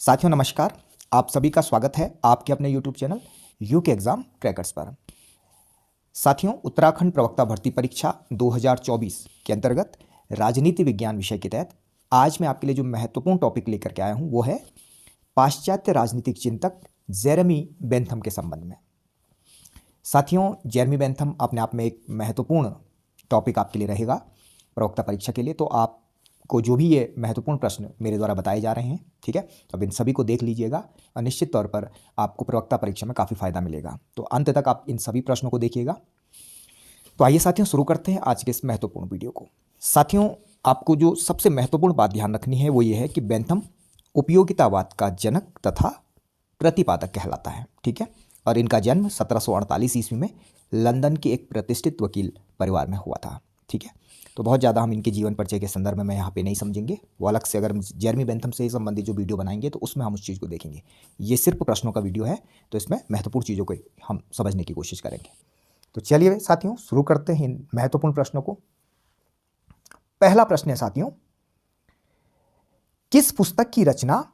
साथियों नमस्कार। आप सभी का स्वागत है आपके अपने YouTube channel UK exam crackers पर। साथियों, उत्तराखंड प्रवक्ता भर्ती परीक्षा 2024 के अंतर्गत राजनीति विज्ञान विषय के तहत आज मैं आपके लिए जो महत्वपूर्ण टॉपिक लेकर के आया हूं वो है पाश्चात्य राजनीतिक चिंतक जेरेमी बेंथम के संबंध में। साथियों, जेरेमी बेंथम अपने आप में एक महत्वपूर्ण टॉपिक आपके लिए रहेगा प्रवक्ता परीक्षा के लिए। तो आपको जो भी ये महत्वपूर्ण प्रश्न मेरे द्वारा बताए जा रहे हैं, ठीक है, तो अब इन सभी को देख लीजिएगा और निश्चित तौर पर आपको प्रवक्ता परीक्षा में काफ़ी फायदा मिलेगा। तो अंत तक आप इन सभी प्रश्नों को देखिएगा। तो आइए साथियों शुरू करते हैं आज के इस महत्वपूर्ण वीडियो को। साथियों, आपको जो सबसे महत्वपूर्ण बात ध्यान रखनी है वो ये है कि बेंथम उपयोगितावाद का जनक तथा प्रतिपादक कहलाता है, ठीक है, और इनका जन्म 1748 ईस्वी में लंदन के एक प्रतिष्ठित वकील परिवार में हुआ था, ठीक है। तो बहुत ज़्यादा हम इनके जीवन परिचय के संदर्भ में यहाँ पे नहीं समझेंगे, वो अलग से अगर हम जेरेमी बेंथम से संबंधित जो वीडियो बनाएंगे तो उसमें हम उस चीज़ को देखेंगे। ये सिर्फ प्रश्नों का वीडियो है, तो इसमें महत्वपूर्ण चीज़ों को हम समझने की कोशिश करेंगे। तो चलिए साथियों शुरू करते हैं इन महत्वपूर्ण प्रश्नों को। पहला प्रश्न है साथियों, किस पुस्तक की रचना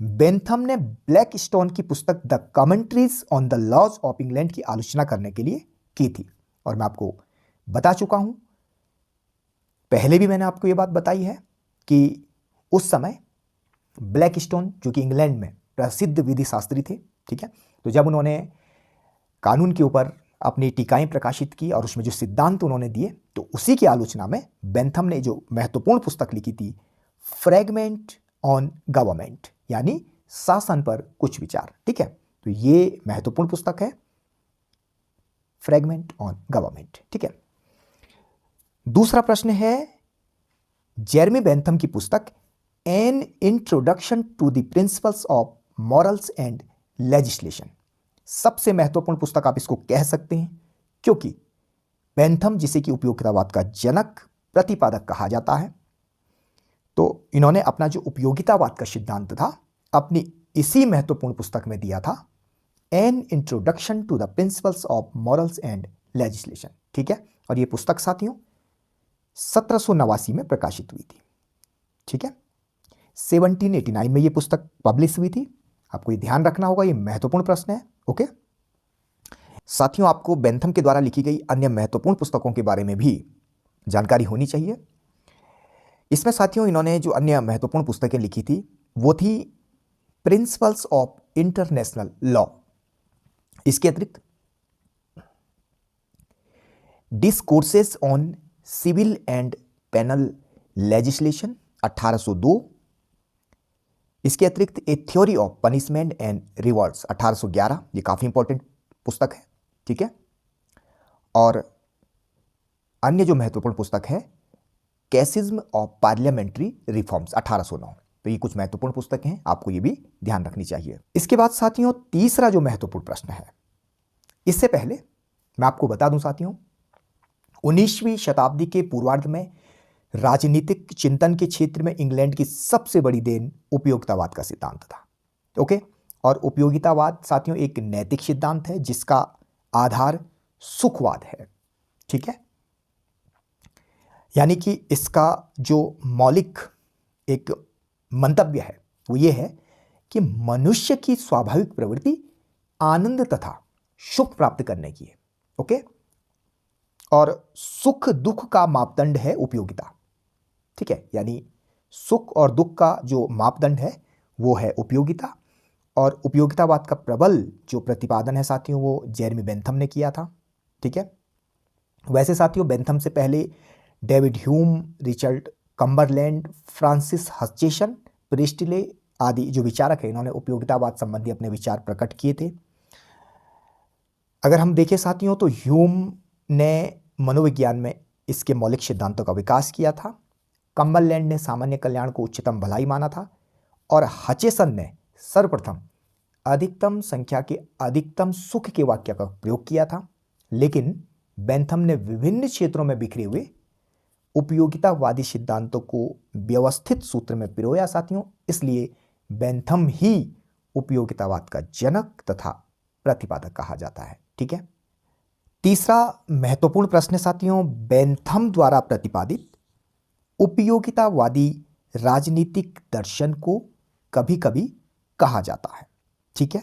बेंथम ने ब्लैक स्टोन की पुस्तक the commentaries on the laws of England की आलोचना करने के लिए की थी? और मैं आपको बता चुका हूं, पहले भी मैंने आपको यह बात बताई है कि उस समय ब्लैक स्टोन जो कि इंग्लैंड में प्रसिद्ध विधि शास्त्री थे, ठीक है, तो जब उन्होंने कानून के ऊपर अपनी टीकाएं प्रकाशित की और उसमें जो सिद्धांत उन्होंने दिए, तो उसी की आलोचना में बेंथम ने जो महत्वपूर्ण पुस्तक लिखी थी फ्रैगमेंट ऑन गवर्नमेंट, यानी शासन पर कुछ विचार, ठीक है। तो ये महत्वपूर्ण पुस्तक है फ्रैगमेंट ऑन गवर्नमेंट, ठीक है। दूसरा प्रश्न है, जेरेमी बेंथम की पुस्तक an introduction to the principles of morals and legislation सबसे महत्वपूर्ण पुस्तक आप इसको कह सकते हैं, क्योंकि बेंथम जिसे कि उपयोगितावाद का जनक प्रतिपादक कहा जाता है, तो इन्होंने अपना जो उपयोगितावाद का सिद्धांत था अपनी इसी महत्वपूर्ण पुस्तक में दिया था, an introduction to the principles of morals and legislation, ठीक है। और ये पुस्तक साथियों 1789 में प्रकाशित हुई थी, ठीक है। 1789 में ये पुस्तक पब्लिश हुई थी। आपको ये ध्यान रखना होगा, ये महत्वपूर्ण प्रश्न है, ओके। साथियों, आपको बेंथम के द्वारा लिखी गई अन्य महत्वपूर्ण पुस्तकों के बारे में भी जानकारी होनी चाहिए। इसमें साथियों इन्होंने जो अन्य महत्वपूर्ण पुस्तकें लिखी थी वो थी प्रिंसिपल्स ऑफ इंटरनेशनल लॉ, इसके अतिरिक्त discourses on civil and penal legislation 1802, इसके अतिरिक्त a theory of punishment and rewards 1811, ये काफ़ी इंपॉर्टेंट पुस्तक है, ठीक है। और अन्य जो महत्वपूर्ण पुस्तक है कैसिज्म ऑफ पार्लियामेंट्री रिफॉर्म्स 1809। तो ये कुछ महत्वपूर्ण पुस्तकें हैं, आपको ये भी ध्यान रखनी चाहिए। इसके बाद साथियों तीसरा जो महत्वपूर्ण प्रश्न है, इससे पहले मैं आपको बता दूं साथियों, 19वीं शताब्दी के पूर्वार्ध में राजनीतिक चिंतन के क्षेत्र में इंग्लैंड की सबसे बड़ी देन उपयोगितावाद का सिद्धांत था, ओके। और उपयोगितावाद साथियों एक नैतिक सिद्धांत है जिसका आधार सुखवाद है, ठीक है। यानी कि इसका जो मौलिक एक मंतव्य है वो ये है कि मनुष्य की स्वाभाविक प्रवृत्ति आनंद तथा सुख प्राप्त करने की है, ओके। और सुख दुख का मापदंड है उपयोगिता, ठीक है। यानी सुख और दुख का जो मापदंड है वो है उपयोगिता। और उपयोगितावाद का प्रबल जो प्रतिपादन है साथियों वो जेरेमी बेंथम ने किया था, ठीक है। वैसे साथियों बेंथम से पहले David Hume, Richard Cumberland, Francis Hutcheson, Priestley आदि जो विचारक हैं इन्होंने उपयोगितावाद संबंधी अपने विचार प्रकट किए थे। अगर हम देखें साथियों तो ह्यूम ने मनोविज्ञान में इसके मौलिक सिद्धांतों का विकास किया था, कम्बरलैंड ने सामान्य कल्याण को उच्चतम भलाई माना था, और हचेसन ने सर्वप्रथम अधिकतम संख्या के अधिकतम सुख के वाक्य का प्रयोग किया था। लेकिन बेंथम ने विभिन्न क्षेत्रों में बिखरे हुए उपयोगितावादी सिद्धांतों को व्यवस्थित सूत्र में पिरोया साथियों, इसलिए बेंथम ही उपयोगितावाद का जनक तथा प्रतिपादक कहा जाता है, ठीक है। तीसरा महत्वपूर्ण प्रश्न साथियों, बेंथम द्वारा प्रतिपादित उपयोगितावादी राजनीतिक दर्शन को कभी कभी कहा जाता है। ठीक है,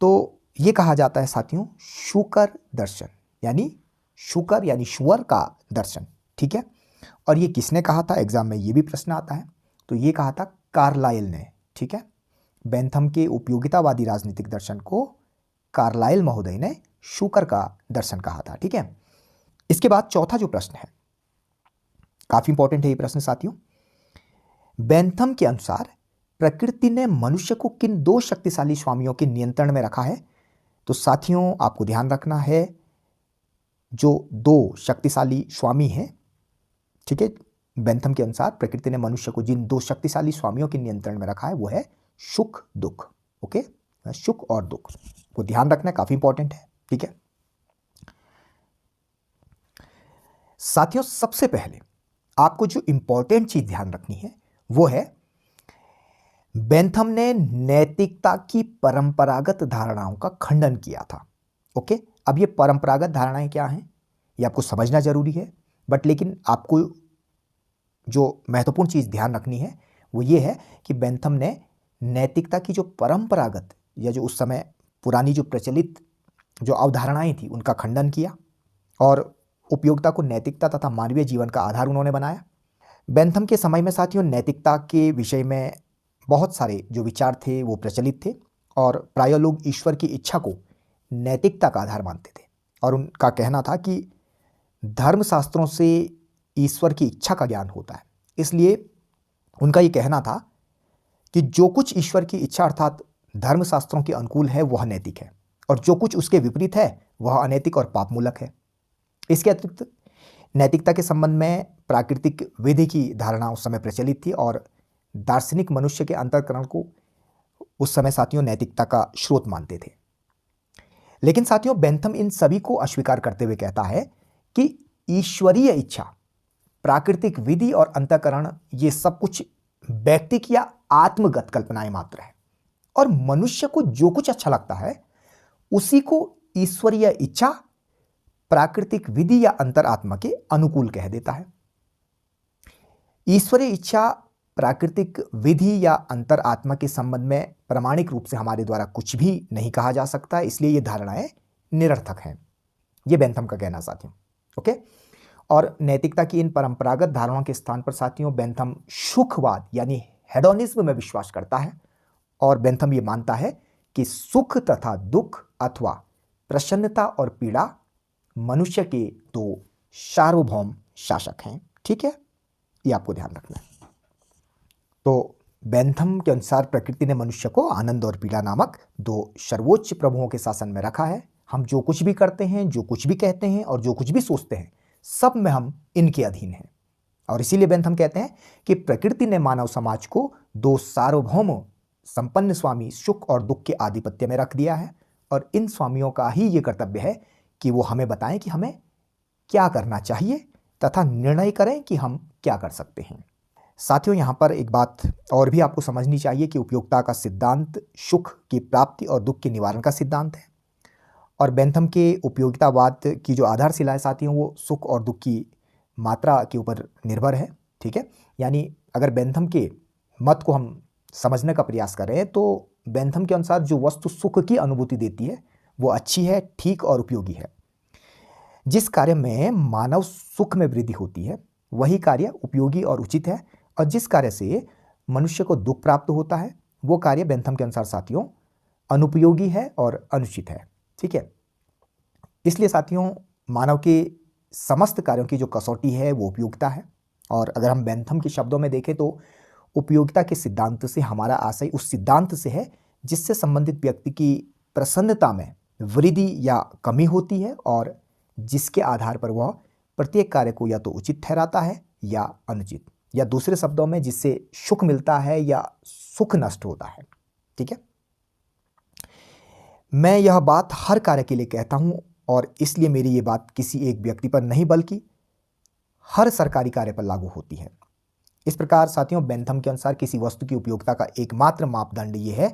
तो ये कहा जाता है साथियों शूकर दर्शन, यानी शूकर यानी शुअर का दर्शन। ठीक है, और ये किसने कहा था, एग्जाम में ये भी प्रश्न आता है। तो ये कहा था कार्लाइल ने। ठीक है, बेंथम के उपयोगितावादी राजनीतिक दर्शन को कार्लाइल महोदय ने शूकर का दर्शन कहा था। ठीक है, इसके बाद चौथा जो प्रश्न है, काफी इंपॉर्टेंट है ये प्रश्न साथियों। बेंथम के अनुसार प्रकृति ने मनुष्य को किन दो शक्तिशाली स्वामियों के नियंत्रण में रखा है? तो साथियों आपको ध्यान रखना है, जो दो शक्तिशाली स्वामी हैं, ठीक है, बेंथम के अनुसार प्रकृति ने मनुष्य को जिन दो शक्तिशाली स्वामियों के नियंत्रण में रखा है वो है सुख दुख। ओके, सुख और दुख को ध्यान रखना काफी इंपॉर्टेंट है। ठीक है साथियों, सबसे पहले आपको जो इंपॉर्टेंट चीज ध्यान रखनी है वो है बेंथम ने नैतिकता की परंपरागत धारणाओं का खंडन किया था। ओके, अब ये परंपरागत धारणाएं क्या हैं ये आपको समझना जरूरी है, बट लेकिन आपको जो महत्वपूर्ण चीज ध्यान रखनी है वो ये है कि बेंथम ने नैतिकता की जो परंपरागत या जो उस समय पुरानी जो प्रचलित जो अवधारणाएं थी उनका खंडन किया और उपयोगिता को नैतिकता तथा मानवीय जीवन का आधार उन्होंने बनाया। बेंथम के समय में साथियों नैतिकता के विषय में बहुत सारे जो विचार थे वो प्रचलित थे और प्रायः लोग ईश्वर की इच्छा को नैतिकता का आधार मानते थे और उनका कहना था कि धर्मशास्त्रों से ईश्वर की इच्छा का ज्ञान होता है। इसलिए उनका ये कहना था कि जो कुछ ईश्वर की इच्छा अर्थात धर्मशास्त्रों के अनुकूल है वह नैतिक है और जो कुछ उसके विपरीत है वह अनैतिक और पापमूलक है। इसके अतिरिक्त नैतिकता के संबंध में प्राकृतिक विधि की धारणा उस समय प्रचलित थी और दार्शनिक मनुष्य के अंतःकरण को उस समय साथियों नैतिकता का स्रोत मानते थे। लेकिन साथियों बेंथम इन सभी को अस्वीकार करते हुए कहता है कि ईश्वरीय इच्छा, प्राकृतिक विधि और अंतःकरण ये सब कुछ व्यक्तिक या आत्मगत कल्पनाएं मात्र है और मनुष्य को जो कुछ अच्छा लगता है उसी को ईश्वरीय इच्छा, प्राकृतिक विधि या अंतरात्मा के अनुकूल कह देता है। ईश्वरीय इच्छा, प्राकृतिक विधि या अंतरात्मा के संबंध में प्रामाणिक रूप से हमारे द्वारा कुछ भी नहीं कहा जा सकता, इसलिए ये धारणाएं निरर्थक हैं। ये बेंथम का कहना साथियों। ओके, और नैतिकता की इन परंपरागत धारणाओं के स्थान पर साथियों बेंथम सुखवाद यानी हेडोनिज्म में विश्वास करता है और बेंथम ये मानता है कि सुख तथा दुख अथवा प्रसन्नता और पीड़ा मनुष्य के दो सार्वभौम शासक हैं। ठीक है, ये आपको ध्यान रखना है। तो बेंथम के अनुसार प्रकृति ने मनुष्य को आनंद और पीड़ा नामक दो सर्वोच्च प्रभुओं के शासन में रखा है। हम जो कुछ भी करते हैं, जो कुछ भी कहते हैं और जो कुछ भी सोचते हैं सब में हम इनके अधीन हैं और इसीलिए बेंथम कहते हैं कि प्रकृति ने मानव समाज को दो सार्वभौम संपन्न स्वामी सुख और दुख के आधिपत्य में रख दिया है और इन स्वामियों का ही ये कर्तव्य है कि वो हमें बताएं कि हमें क्या करना चाहिए तथा निर्णय करें कि हम क्या कर सकते हैं। साथियों यहाँ पर एक बात और भी आपको समझनी चाहिए कि उपयोगिता का सिद्धांत सुख की प्राप्ति और दुख के निवारण का सिद्धांत है और बेंथम के उपयोगितावाद की जो आधारशिला है साथियों वो सुख और दुख की मात्रा के ऊपर निर्भर है। ठीक है, यानी अगर बेंथम के मत को हम समझने का प्रयास करें तो बेंथम के अनुसार जो वस्तु सुख की अनुभूति देती है वो अच्छी है, ठीक और उपयोगी है। जिस कार्य में मानव सुख में वृद्धि होती है वही कार्य उपयोगी और उचित है और जिस कार्य से मनुष्य को दुख प्राप्त होता है वो कार्य बेंथम के अनुसार साथियों अनुपयोगी है और अनुचित है। ठीक है, इसलिए साथियों मानव के समस्त कार्यों की जो कसौटी है वो उपयोगिता है और अगर हम बेंथम के शब्दों में देखें तो उपयोगिता के सिद्धांत से हमारा आशय उस सिद्धांत से है जिससे संबंधित व्यक्ति की प्रसन्नता में वृद्धि या कमी होती है और जिसके आधार पर वह प्रत्येक कार्य को या तो उचित ठहराता है या अनुचित, या दूसरे शब्दों में जिससे सुख मिलता है या सुख नष्ट होता है। ठीक है, मैं यह बात हर कार्य के लिए कहता हूं और इसलिए मेरी ये बात किसी एक व्यक्ति पर नहीं बल्कि हर सरकारी कार्य पर लागू होती है। इस प्रकार साथियों बेंथम के अनुसार किसी वस्तु की उपयोगिता का एकमात्र मापदंड ये है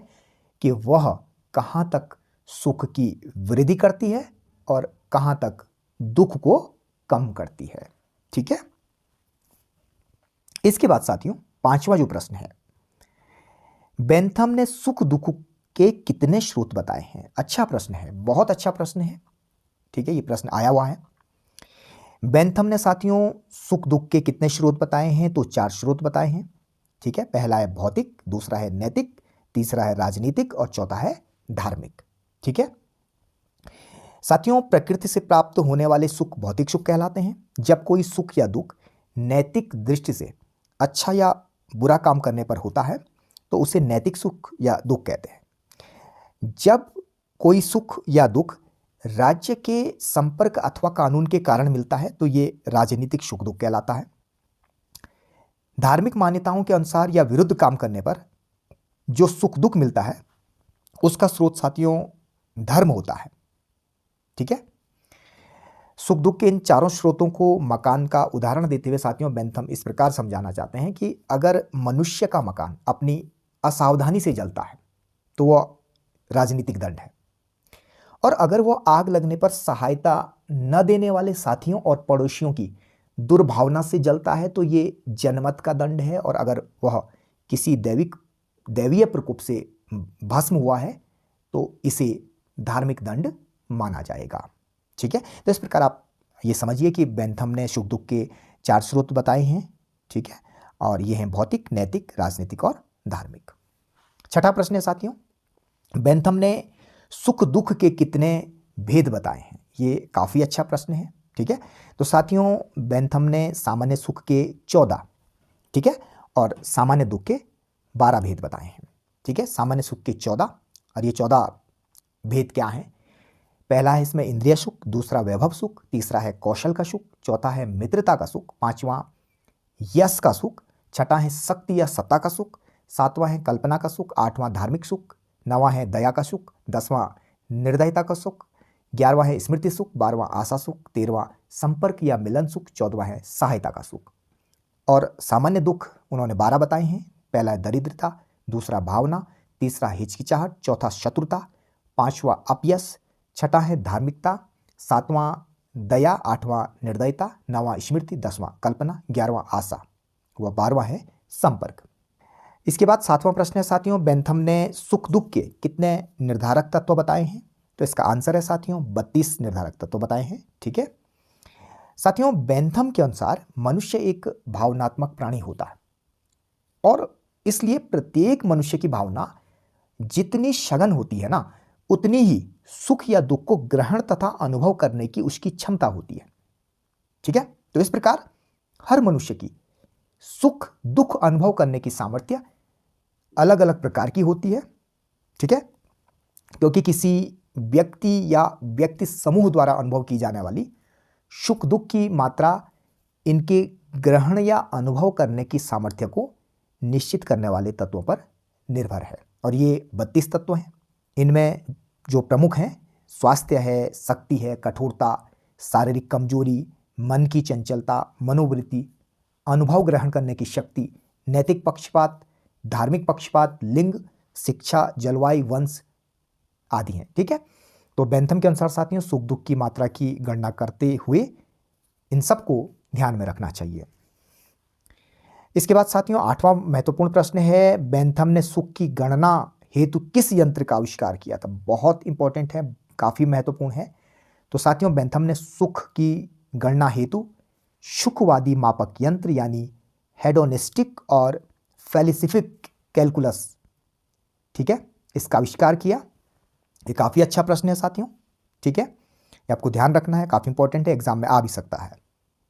कि वह कहां तक सुख की वृद्धि करती है और कहां तक दुख को कम करती है। ठीक है, इसके बाद साथियों पांचवा जो प्रश्न है, बेंथम ने सुख दुख के कितने स्रोत बताए हैं? अच्छा प्रश्न है, बहुत अच्छा प्रश्न है। ठीक है, ये प्रश्न आया हुआ है। बेंथम ने साथियों सुख दुख के कितने स्रोत बताए हैं? तो 4 स्रोत बताए हैं। ठीक है, पहला है भौतिक, दूसरा है नैतिक, तीसरा है राजनीतिक और चौथा है धार्मिक। ठीक है साथियों, प्रकृति से प्राप्त होने वाले सुख भौतिक सुख कहलाते हैं। जब कोई सुख या दुख नैतिक दृष्टि से अच्छा या बुरा काम करने पर होता है तो उसे नैतिक सुख या दुख कहते हैं। जब कोई सुख या दुख राज्य के संपर्क अथवा कानून के कारण मिलता है तो ये राजनीतिक सुख दुख कहलाता है। धार्मिक मान्यताओं के अनुसार या विरुद्ध काम करने पर जो सुख दुख मिलता है उसका स्रोत साथियों धर्म होता है। ठीक है, सुख दुख के इन चारों स्रोतों को मकान का उदाहरण देते हुए साथियों बेंथम इस प्रकार समझाना चाहते हैं कि अगर मनुष्य का मकान अपनी असावधानी से जलता है तो वह राजनीतिक दंड है, और अगर वह आग लगने पर सहायता न देने वाले साथियों और पड़ोसियों की दुर्भावना से जलता है तो ये जनमत का दंड है, और अगर वह किसी दैवीय प्रकोप से भस्म हुआ है तो इसे धार्मिक दंड माना जाएगा। ठीक है, तो इस प्रकार आप ये समझिए कि बेंथम ने सुख दुख के 4 स्रोत बताए हैं। ठीक है, और ये हैं भौतिक, नैतिक, राजनीतिक और धार्मिक। छठा प्रश्न है साथियों, बेंथम ने सुख दुख के कितने भेद बताए हैं? ये काफ़ी अच्छा प्रश्न है। ठीक है, तो साथियों बेंथम ने सामान्य सुख के 14, ठीक है, और सामान्य दुख के 12 भेद बताए हैं। ठीक है, सामान्य सुख के 14, और ये 14 भेद क्या हैं? पहला है इसमें इंद्रिय सुख, दूसरा वैभव सुख, तीसरा है कौशल का सुख, चौथा है मित्रता का सुख, पांचवा यश का सुख, छठा है शक्ति या सत्ता का सुख, सातवां है कल्पना का सुख, आठवां धार्मिक सुख, नवां है दया का सुख, 10वां निर्दयता का सुख, 11वां है स्मृति सुख, 12वां आशा सुख, 13वां संपर्क या मिलन सुख, 14वां है सहायता का सुख। और सामान्य दुख उन्होंने 12 बताए हैं। पहला है दरिद्रता, दूसरा भावना, तीसरा हिचकिचाहट, चौथा शत्रुता, पांचवा अपयश, छठा है धार्मिकता, सातवां दया, आठवां निर्दयता, नौवां स्मृति, 10वां कल्पना, 11वां आशा व 12वां है संपर्क। इसके बाद 7वां प्रश्न है साथियों, बेंथम ने सुख दुख के कितने निर्धारक तत्व बताए हैं? तो इसका आंसर है साथियों 32 निर्धारक तत्व बताए हैं। ठीक है साथियों, बेंथम के अनुसार मनुष्य एक भावनात्मक प्राणी होता है, और इसलिए प्रत्येक मनुष्य की भावना जितनी सघन होती है ना, उतनी ही सुख या दुख को ग्रहण तथा अनुभव करने की उसकी क्षमता होती है। ठीक है, तो इस प्रकार हर मनुष्य की सुख दुख अनुभव करने की सामर्थ्य अलग अलग प्रकार की होती है। ठीक है, क्योंकि किसी व्यक्ति या व्यक्ति समूह द्वारा अनुभव की जाने वाली सुख दुख की मात्रा इनके ग्रहण या अनुभव करने की सामर्थ्य को निश्चित करने वाले तत्वों पर निर्भर है। और ये 32 तत्व हैं। इनमें जो प्रमुख हैं स्वास्थ्य है, शक्ति है, कठोरता, शारीरिक कमजोरी, मन की चंचलता, मनोवृत्ति, अनुभव ग्रहण करने की शक्ति, नैतिक पक्षपात, धार्मिक पक्षपात, लिंग, शिक्षा, जलवायु, वंश आदि हैं। ठीक है, तो बेंथम के अनुसार साथियों सुख दुख की मात्रा की गणना करते हुए इन सबको ध्यान में रखना चाहिए। इसके बाद साथियों 8वां महत्वपूर्ण प्रश्न है, बेंथम ने सुख की गणना हेतु किस यंत्र का आविष्कार किया था? बहुत इंपॉर्टेंट है, काफी महत्वपूर्ण है। तो साथियों बेंथम ने सुख की गणना हेतु सुखवादी मापक यंत्र यानी हेडोनिस्टिक और फेलिसिफिक कैलकुलस, ठीक है, इसका आविष्कार किया। ये काफी अच्छा प्रश्न है साथियों। ठीक है, ये आपको ध्यान रखना है, काफी इंपॉर्टेंट है, एग्जाम में आ भी सकता है।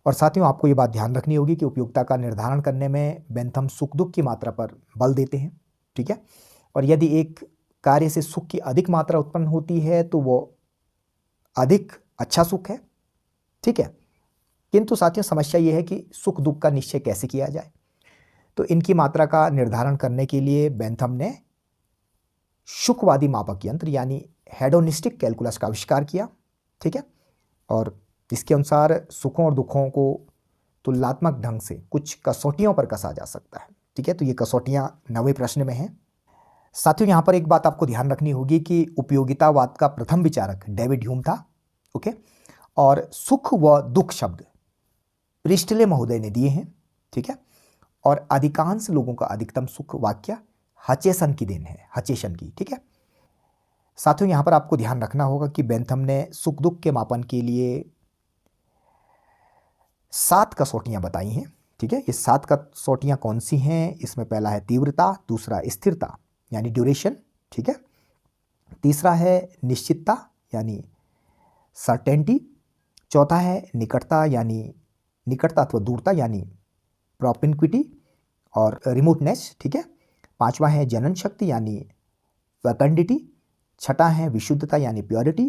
और साथियों आपको ये बात ध्यान रखनी होगी कि उपयोगिता का निर्धारण करने में बेंथम सुख दुख की मात्रा पर बल देते हैं। ठीक है, और यदि एक कार्य से सुख की अधिक मात्रा उत्पन्न होती है तो वो अधिक अच्छा सुख है। ठीक है, किंतु साथियों समस्या ये है कि सुख दुख का निश्चय कैसे किया जाए। तो इनकी मात्रा का निर्धारण करने के लिए बेंथम ने सुखवादी मापक यंत्र यानी हेडोनिस्टिक कैलकुलस का आविष्कार किया। ठीक है, और इसके अनुसार सुखों और दुखों को तुलनात्मक ढंग से कुछ कसौटियों पर कसा जा सकता है। ठीक है, तो ये कसौटियां 9वें प्रश्न में हैं। साथियों यहाँ पर एक बात आपको ध्यान रखनी होगी कि उपयोगितावाद का प्रथम विचारक डेविड ह्यूम था। ओके, और सुख व दुख शब्द प्रिस्टले महोदय ने दिए हैं। ठीक है, और अधिकांश लोगों का अधिकतम सुख वाक्य हचेसन की देन है, हचेसन की। ठीक है साथियों, यहाँ पर आपको ध्यान रखना होगा कि बेंथम ने सुख दुख के मापन के लिए 7 कसौटियाँ बताई हैं। ठीक है, ये 7 कसौटियाँ कौन सी हैं? इसमें पहला है तीव्रता, दूसरा स्थिरता यानी ड्यूरेशन। ठीक है, तीसरा है निश्चितता यानी सर्टेनिटी, चौथा है निकटता यानी निकटता अथवा दूरता यानी प्रोपिनक्विटी और रिमोटनेस। ठीक है, पांचवा है जनन शक्ति यानी फैकेंडिटी, छठा है विशुद्धता यानी प्योरिटी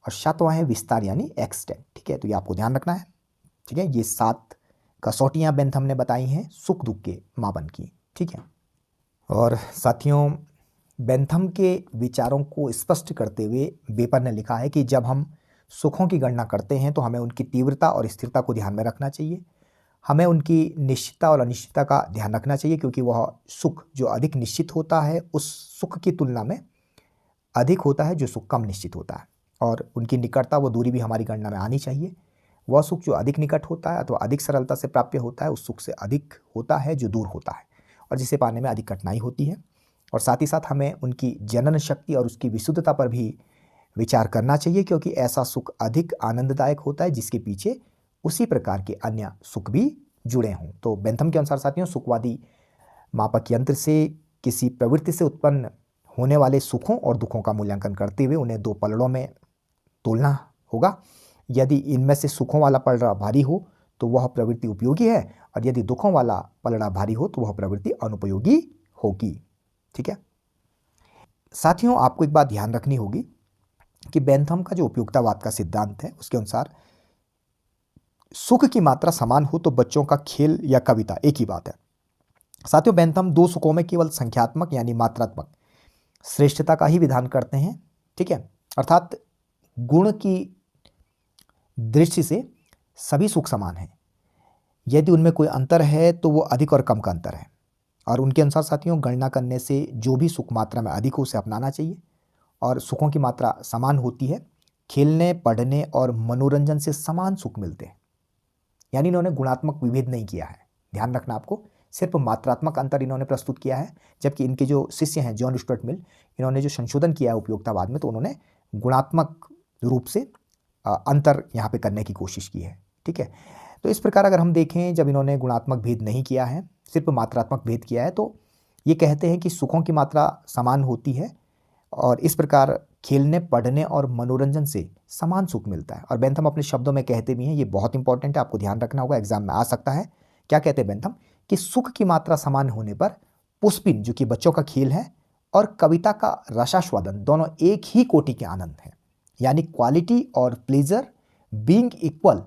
और सातवां है विस्तार यानी एक्सटेंट। ठीक है, तो ये आपको ध्यान रखना है। ठीक है, ये 7 कसौटियाँ बेंथम ने बताई हैं सुख दुख के मापन की। ठीक है, और साथियों बेंथम के विचारों को स्पष्ट करते हुए वेपर ने लिखा है कि जब हम सुखों की गणना करते हैं तो हमें उनकी तीव्रता और स्थिरता को ध्यान में रखना चाहिए। हमें उनकी निश्चितता और अनिश्चितता का ध्यान रखना चाहिए, क्योंकि वह सुख जो अधिक निश्चित होता है उस सुख की तुलना में अधिक होता है जो सुख कम निश्चित होता है। और उनकी निकटता व दूरी भी हमारी गणना में आनी चाहिए। वह सुख जो अधिक निकट होता है अथवा अधिक सरलता से प्राप्य होता है उस सुख से अधिक होता है जो दूर होता है और जिसे पाने में अधिक कठिनाई होती है। और साथ ही साथ हमें उनकी जनन शक्ति और उसकी विशुद्धता पर भी विचार करना चाहिए, क्योंकि ऐसा सुख अधिक आनंददायक होता है जिसके पीछे उसी प्रकार के अन्य सुख भी जुड़े हों। तो बेंथम के अनुसार साथियों सुखवादी मापक यंत्र से किसी प्रवृत्ति से उत्पन्न होने वाले सुखों और दुखों का मूल्यांकन करते हुए उन्हें 2 पलड़ों में तोलना होगा। यदि इनमें से सुखों वाला पलड़ा भारी हो तो वह प्रवृत्ति उपयोगी है और यदि दुखों वाला पलड़ा भारी हो तो वह प्रवृत्ति अनुपयोगी होगी। ठीक है साथियों, आपको एक बात ध्यान रखनी होगी कि बेंथम का जो उपयोगितावाद का सिद्धांत है उसके अनुसार सुख की मात्रा समान हो तो बच्चों का खेल या कविता एक ही बात है। साथियों बेंथम 2 सुखों में केवल संख्यात्मक यानी मात्रात्मक श्रेष्ठता का ही विधान करते हैं। ठीक है, अर्थात गुण की दृष्टि से सभी सुख समान हैं। यदि उनमें कोई अंतर है तो वो अधिक और कम का अंतर है। और उनके अनुसार साथियों गणना करने से जो भी सुख मात्रा में अधिक हो उसे अपनाना चाहिए और सुखों की मात्रा समान होती है। खेलने, पढ़ने और मनोरंजन से समान सुख मिलते हैं, यानी इन्होंने गुणात्मक विभेद नहीं किया है। ध्यान रखना आपको, सिर्फ मात्रात्मक अंतर इन्होंने प्रस्तुत किया है। जबकि इनके जो शिष्य हैं जॉन स्टुअर्ट मिल, इन्होंने जो संशोधन किया है उपयोगितावाद में तो उन्होंने गुणात्मक रूप से अंतर यहाँ पे करने की कोशिश की है। ठीक है, तो इस प्रकार अगर हम देखें जब इन्होंने गुणात्मक भेद नहीं किया है सिर्फ मात्रात्मक भेद किया है तो ये कहते हैं कि सुखों की मात्रा समान होती है और इस प्रकार खेलने, पढ़ने और मनोरंजन से समान सुख मिलता है। और बेंथम अपने शब्दों में कहते भी हैं, ये बहुत इंपॉर्टेंट है, आपको ध्यान रखना होगा, एग्जाम में आ सकता है। क्या कहते हैं बेंथम कि सुख की मात्रा समान होने पर पुष्पिन जो कि बच्चों का खेल है और कविता का रसास्वादन दोनों एक ही कोटि के आनंद हैं, यानी क्वालिटी और pleasure being equal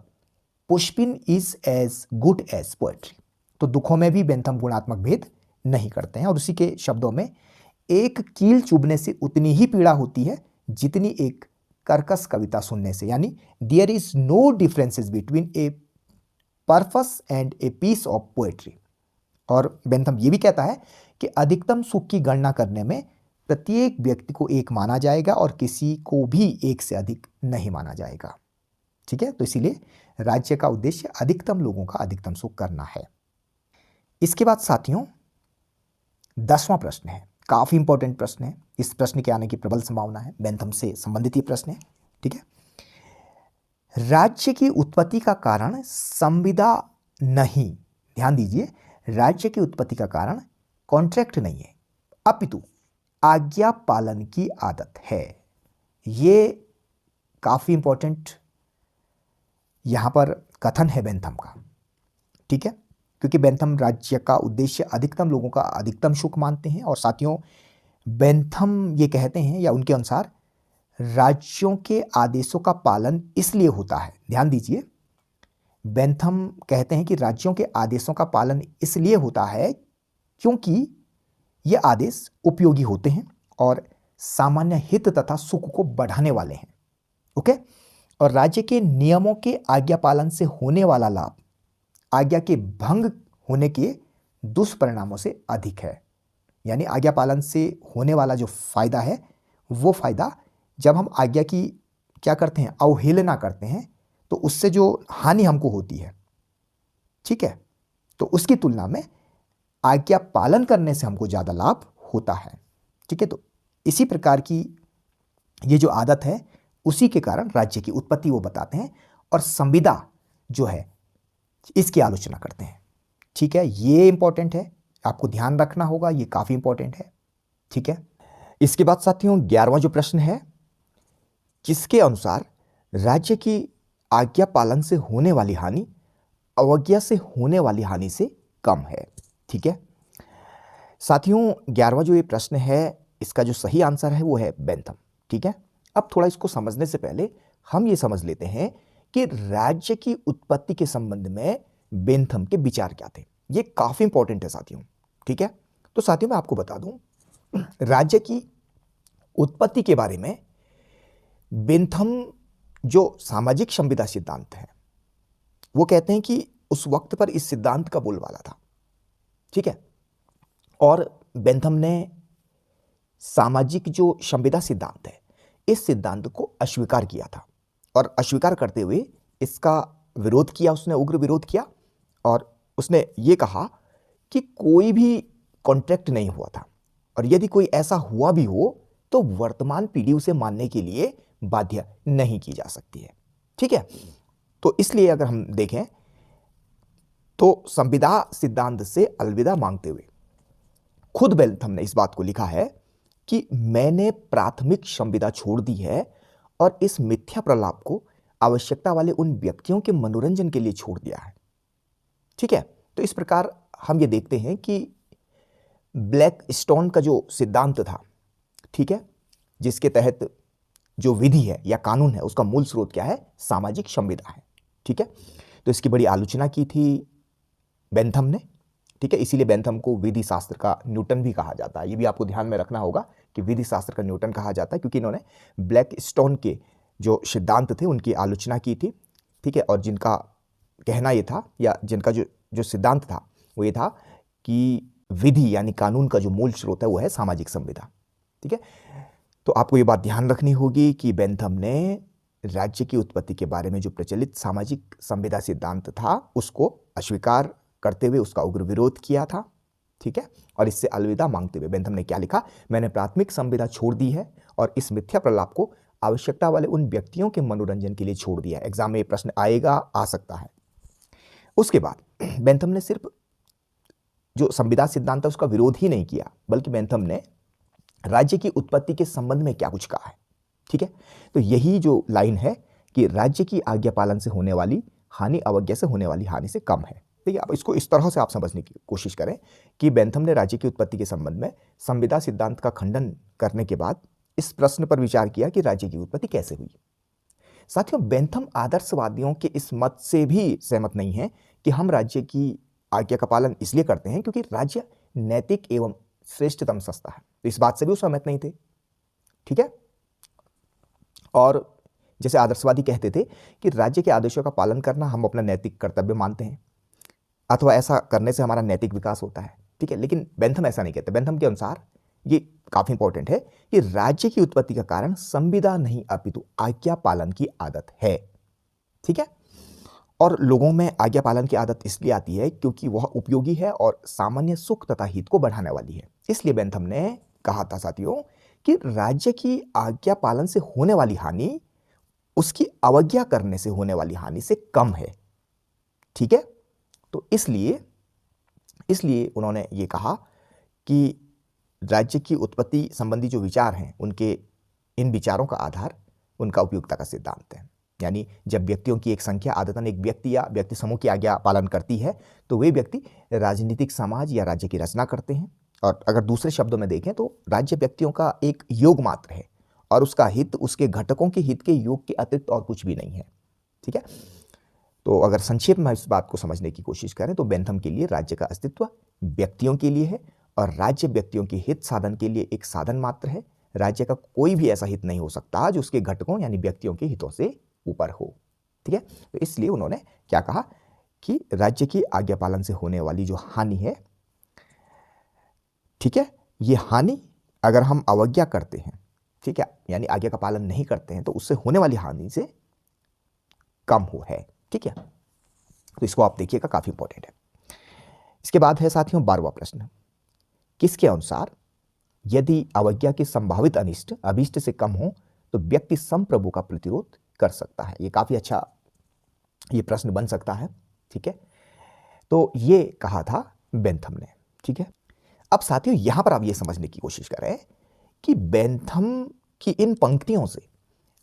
pushpin is as good as poetry. तो दुखों में भी बेंथम गुणात्मक भेद नहीं करते हैं और उसी के शब्दों में एक कील चुभने से उतनी ही पीड़ा होती है जितनी एक कर्कश कविता सुनने से, यानी there is no differences between a purpose and a piece of poetry. और बेंथम ये भी कहता है कि अधिकतम सुख की गणना करने में प्रत्येक व्यक्ति को एक माना जाएगा और किसी को भी एक से अधिक नहीं माना जाएगा। ठीक है, तो इसीलिए राज्य का उद्देश्य अधिकतम लोगों का अधिकतम सुख करना है। इसके बाद साथियों 10वां प्रश्न है, काफी इंपॉर्टेंट प्रश्न है, इस प्रश्न के आने की प्रबल संभावना है, बेंथम से संबंधित ये प्रश्न है। ठीक है, राज्य की उत्पत्ति का कारण संविदा नहीं, ध्यान दीजिए, राज्य की उत्पत्ति का कारण कॉन्ट्रैक्ट नहीं है अपितु आज्ञा पालन की आदत है। ये काफी इंपॉर्टेंट यहां पर कथन है बेंथम का। ठीक है, क्योंकि बेंथम राज्य का उद्देश्य अधिकतम लोगों का अधिकतम सुख मानते हैं और साथियों बेंथम ये कहते हैं या उनके अनुसार राज्यों के आदेशों का पालन इसलिए होता है, ध्यान दीजिए, बेंथम कहते हैं कि राज्यों के आदेशों का पालन इसलिए होता है क्योंकि ये आदेश उपयोगी होते हैं और सामान्य हित तथा सुख को बढ़ाने वाले हैं। ओके, और राज्य के नियमों के आज्ञा पालन से होने वाला लाभ आज्ञा के भंग होने के दुष्परिणामों से अधिक है। यानी आज्ञा पालन से होने वाला जो फायदा है वो फायदा जब हम आज्ञा की क्या करते हैं, अवहेलना करते हैं, तो उससे जो हानि हमको होती है, ठीक है, तो उसकी तुलना में आज्ञा पालन करने से हमको ज़्यादा लाभ होता है। ठीक है, तो इसी प्रकार की ये जो आदत है उसी के कारण राज्य की उत्पत्ति वो बताते हैं और संविदा जो है इसकी आलोचना करते हैं। ठीक है, ये इंपॉर्टेंट है, आपको ध्यान रखना होगा, ये काफी इंपॉर्टेंट है। ठीक है, इसके बाद साथियों 11वां जो प्रश्न है, किसके अनुसार राज्य की आज्ञा पालन से होने वाली हानि अवज्ञा से होने वाली हानि से कम है। ठीक है साथियों, 11वां जो ये प्रश्न है इसका जो सही आंसर है वो है बेंथम। ठीक है, अब थोड़ा इसको समझने से पहले हम ये समझ लेते हैं कि राज्य की उत्पत्ति के संबंध में बेंथम के विचार क्या थे। ये काफी इंपॉर्टेंट है साथियों। ठीक है, तो साथियों मैं आपको बता दूं, राज्य की उत्पत्ति के बारे में बेंथम जो सामाजिक संविदा सिद्धांत है वो कहते हैं कि उस वक्त पर इस सिद्धांत का बोलबाला था। ठीक है, और बेंथम ने सामाजिक जो संविदा सिद्धांत है इस सिद्धांत को अस्वीकार किया था और अस्वीकार करते हुए इसका विरोध किया, उसने उग्र विरोध किया और उसने ये कहा कि कोई भी कॉन्ट्रैक्ट नहीं हुआ था और यदि कोई ऐसा हुआ भी हो तो वर्तमान पीढ़ी उसे मानने के लिए बाध्य नहीं की जा सकती है। ठीक है, तो इसलिए अगर हम देखें तो संविदा सिद्धांत से अलविदा मांगते हुए खुद बेंथम ने इस बात को लिखा है कि मैंने प्राथमिक संविदा छोड़ दी है और इस मिथ्या प्रलाप को आवश्यकता वाले उन व्यक्तियों के मनोरंजन के लिए छोड़ दिया है। ठीक है, तो इस प्रकार हम ये देखते हैं कि ब्लैक स्टोन का जो सिद्धांत था, ठीक है, जिसके तहत जो विधि है या कानून है उसका मूल स्रोत क्या है, सामाजिक संविदा है। ठीक है, तो इसकी बड़ी आलोचना की थी बेंथम ने। ठीक है, इसीलिए बेंथम को विधि शास्त्र का न्यूटन भी कहा जाता है। ये भी आपको ध्यान में रखना होगा कि विधि शास्त्र का न्यूटन कहा जाता है क्योंकि इन्होंने ब्लैक स्टोन के जो सिद्धांत थे उनकी आलोचना की थी। ठीक है, और जिनका कहना ये था या जिनका जो सिद्धांत था वो ये था कि विधि यानी कानून का जो मूल स्रोत है वो है सामाजिक संविदा। ठीक है, तो आपको ये बात ध्यान रखनी होगी कि बेंथम ने राज्य की उत्पत्ति के बारे में जो प्रचलित सामाजिक संविदा सिद्धांत था उसको अस्वीकार करते हुए उसका उग्र विरोध किया था। ठीक है, और इससे अलविदा मांगते हुए बेंथम ने क्या लिखा, मैंने प्राथमिक संविदा छोड़ दी है और इस मिथ्या प्रलाप को आवश्यकता वाले उन व्यक्तियों के मनोरंजन के लिए छोड़ दिया है। एग्जाम में ये प्रश्न आएगा, आ सकता है। उसके बाद बेंथम ने सिर्फ जो संविदा सिद्धांत है उसका विरोध ही नहीं किया बल्कि बेंथम ने राज्य की उत्पत्ति के संबंध में क्या कुछ कहा है। ठीक है, तो यही जो लाइन है कि राज्य की आज्ञा पालन से होने वाली हानि अवज्ञा से होने वाली हानि से कम है। ठीक है, अब इसको इस तरह से आप समझने की कोशिश करें कि बेंथम ने राज्य की उत्पत्ति के संबंध में संविदा सिद्धांत का खंडन करने के बाद इस प्रश्न पर विचार किया कि राज्य की उत्पत्ति कैसे हुई। साथियों, बेंथम आदर्शवादियों के इस मत से भी सहमत नहीं है कि हम राज्य की आज्ञा का पालन इसलिए करते हैं क्योंकि राज्य नैतिक एवं श्रेष्ठतम संस्था है। तो इस बात से भी वो सहमत नहीं थे। ठीक है, और जैसे आदर्शवादी कहते थे कि राज्य के आदेशों का पालन करना हम अपना नैतिक कर्तव्य मानते हैं अथवा ऐसा करने से हमारा नैतिक विकास होता है। ठीक है, लेकिन बेंथम ऐसा नहीं कहते। बेंथम के अनुसार ये काफी इंपॉर्टेंट है कि राज्य की उत्पत्ति का कारण संविदा नहीं अपितु आज्ञा पालन की आदत है। ठीक है, और लोगों में आज्ञा पालन की आदत इसलिए आती है क्योंकि वह उपयोगी है और सामान्य सुख तथा हित को बढ़ाने वाली है। इसलिए बेंथम ने कहा था साथियों कि राज्य की आज्ञा पालन से होने वाली हानि उसकी अवज्ञा करने से होने वाली हानि से कम है। ठीक है, तो इसलिए उन्होंने ये कहा कि राज्य की उत्पत्ति संबंधी जो विचार हैं उनके इन विचारों का आधार उनका उपयुक्तता का सिद्धांत है। यानी जब व्यक्तियों की एक संख्या आदतन एक व्यक्ति या व्यक्ति समूह की आज्ञा पालन करती है तो वे व्यक्ति राजनीतिक समाज या राज्य की रचना करते हैं। और अगर दूसरे शब्दों में देखें तो राज्य व्यक्तियों का एक योग मात्र है और उसका हित उसके घटकों के हित के योग के अतिरिक्त और कुछ भी नहीं है। ठीक है, तो अगर संक्षेप में इस बात को समझने की कोशिश करें तो बेंथम के लिए राज्य का अस्तित्व व्यक्तियों के लिए है और राज्य व्यक्तियों के हित साधन के लिए एक साधन मात्र है। राज्य का कोई भी ऐसा हित नहीं हो सकता जो उसके घटकों यानी व्यक्तियों के हितों से ऊपर हो। ठीक है, तो इसलिए उन्होंने क्या कहा कि राज्य की आज्ञा पालन से होने वाली जो हानि है, ठीक है, ये हानि अगर हम अवज्ञा करते हैं, ठीक है, यानी आज्ञा का पालन नहीं करते हैं तो उससे होने वाली हानि से कम हो है। ठीक है, तो इसको आप देखिएगा, काफी इंपॉर्टेंट है। इसके बाद है साथियों 12वां प्रश्न, किसके अनुसार यदि अवज्ञा के संभावित अनिष्ट अभीष्ट से कम हो तो व्यक्ति संप्रभु का प्रतिरोध कर सकता है। ये काफी अच्छा ये प्रश्न बन सकता है। ठीक है, तो ये कहा था बेंथम ने। ठीक है, अब साथियों यहां पर आप ये समझने की कोशिश करें कि बेंथम की इन पंक्तियों से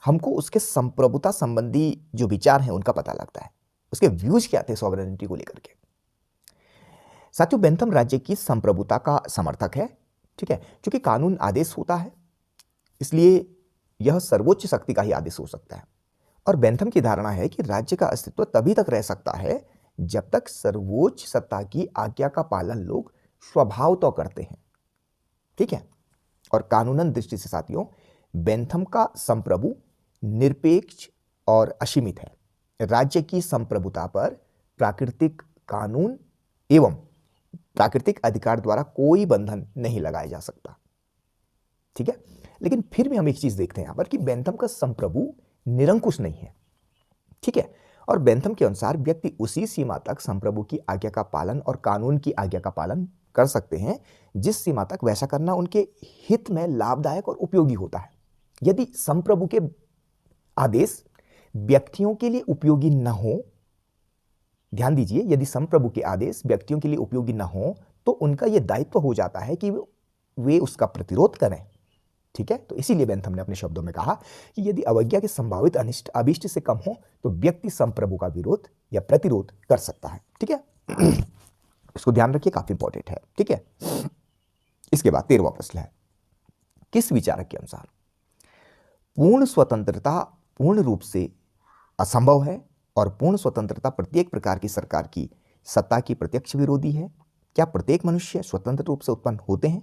हमको उसके संप्रभुता संबंधी जो विचार हैं उनका पता लगता है, उसके व्यूज क्या थे सॉवरेनिटी को लेकर के। साथियों बेंथम राज्य की संप्रभुता का समर्थक है। ठीक है, क्योंकि कानून आदेश होता है इसलिए यह सर्वोच्च शक्ति का ही आदेश हो सकता है। और बेंथम की धारणा है कि राज्य का अस्तित्व तभी तक रह सकता है जब तक सर्वोच्च सत्ता की आज्ञा का पालन लोग स्वभाव तो करते हैं। ठीक है, और कानूनन दृष्टि से साथियों बेंथम का संप्रभु निरपेक्ष और असीमित है। राज्य की संप्रभुता पर प्राकृतिक कानून एवं प्राकृतिक अधिकार द्वारा कोई बंधन नहीं लगाया जा सकता। ठीक है, लेकिन फिर भी हम एक चीज देखते हैं यहां पर कि बेंथम का संप्रभु निरंकुश नहीं है। ठीक है, और बेंथम के अनुसार व्यक्ति उसी सीमा तक संप्रभु की आज्ञा का पालन और कानून की आज्ञा का पालन कर सकते हैं जिस सीमा तक वैसा करना उनके हित में लाभदायक और उपयोगी होता है। यदि संप्रभु के आदेश व्यक्तियों के लिए उपयोगी न हो, ध्यान दीजिए, यदि संप्रभु के आदेश व्यक्तियों के लिए उपयोगी न हो तो उनका यह दायित्व हो जाता है कि वे उसका प्रतिरोध करें। ठीक है, तो इसीलिए बेंथम ने अपने शब्दों में कहा कि यदि अवज्ञा के संभावित अनिष्ट अभीष्ट से कम हो तो व्यक्ति संप्रभु का विरोध या प्रतिरोध कर सकता है। ठीक है, इसको ध्यान रखिए, काफी इंपॉर्टेंट है। ठीक है, इसके बाद 13वां प्रश्न है, किस विचारक के अनुसार पूर्ण स्वतंत्रता पूर्ण रूप से असंभव है और पूर्ण स्वतंत्रता प्रत्येक प्रकार की सरकार की सत्ता की प्रत्यक्ष विरोधी है? क्या प्रत्येक मनुष्य स्वतंत्र रूप से उत्पन्न होते हैं?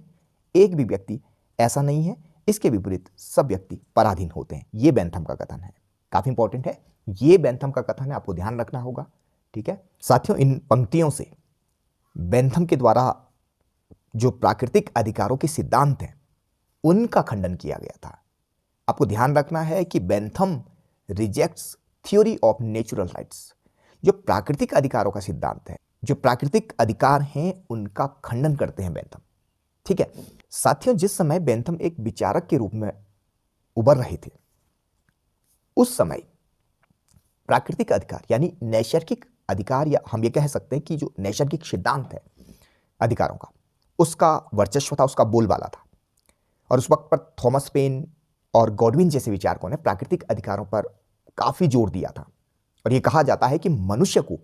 एक भी व्यक्ति ऐसा नहीं है, इसके विपरीत सब व्यक्ति पराधीन होते हैं। यह बेंथम का कथन है, काफी इंपॉर्टेंट है। यह बेंथम का कथन है, आपको ध्यान रखना होगा। ठीक है साथियों, इन पंक्तियों से बेंथम के द्वारा जो प्राकृतिक अधिकारों के सिद्धांत हैं उनका खंडन किया गया था। आपको ध्यान रखना है कि Bentham rejects theory of natural rights. जो प्राकृतिक अधिकारों का सिद्धांत है, जो प्राकृतिक अधिकार हैं, उनका खंडन करते हैं बेंथम। ठीक है साथियों, जिस समय बेंथम एक विचारक के रूप में उभर रहे थे उस समय प्राकृतिक अधिकार यानी नैसर्गिक अधिकार, या हम ये कह सकते हैं कि जो नैसर्गिक सिद्धांत है अधिकारों का, उसका वर्चस्व था, उसका बोलबाला था। और उस वक्त पर थॉमस पेन और गॉडविन जैसे विचारकों ने प्राकृतिक अधिकारों पर काफी जोर दिया था। और यह कहा जाता है कि मनुष्य को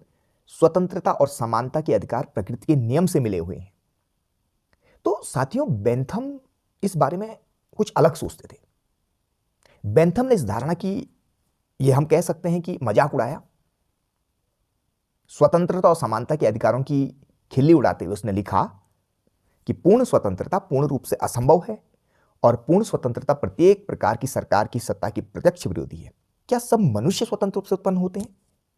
स्वतंत्रता और समानता के अधिकार प्रकृति के नियम से मिले हुए हैं। तो साथियों बेंथम इस बारे में कुछ अलग सोचते थे। बेंथम ने इस धारणा की, यह हम कह सकते हैं कि मजाक उड़ाया। स्वतंत्रता और समानता के अधिकारों की खिल्ली उड़ाते हुए उसने लिखा कि पूर्ण स्वतंत्रता पूर्ण रूप से असंभव है और पूर्ण स्वतंत्रता प्रत्येक प्रकार की सरकार की सत्ता की प्रत्यक्ष विरोधी है। क्या सब मनुष्य स्वतंत्र रूप से उत्पन्न होते हैं?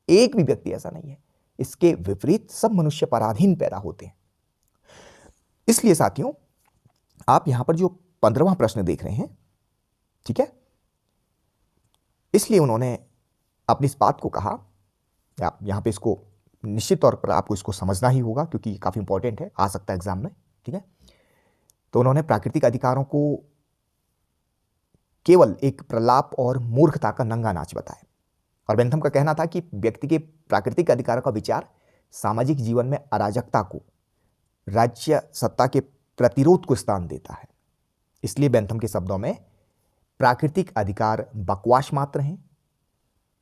एक भी व्यक्ति ऐसा नहीं है, इसके विपरीत सब मनुष्य पराधीन पैदा होते हैं। इसलिए साथियों आप यहां पर जो 15वां प्रश्न देख रहे हैं, ठीक है, इसलिए उन्होंने अपनी इस बात को कहा, यहां पे इसको निश्चित तौर पर आपको इसको समझना ही होगा क्योंकि काफी इंपॉर्टेंट है, आ सकता है एग्जाम में। ठीक है, तो उन्होंने प्राकृतिक अधिकारों को केवल एक प्रलाप और मूर्खता का नंगा नाच बताया। और बेंथम का कहना था कि व्यक्ति के प्राकृतिक अधिकारों का विचार सामाजिक जीवन में अराजकता को, राज्य सत्ता के प्रतिरोध को स्थान देता है। इसलिए बेंथम के शब्दों में प्राकृतिक अधिकार बकवास मात्र हैं,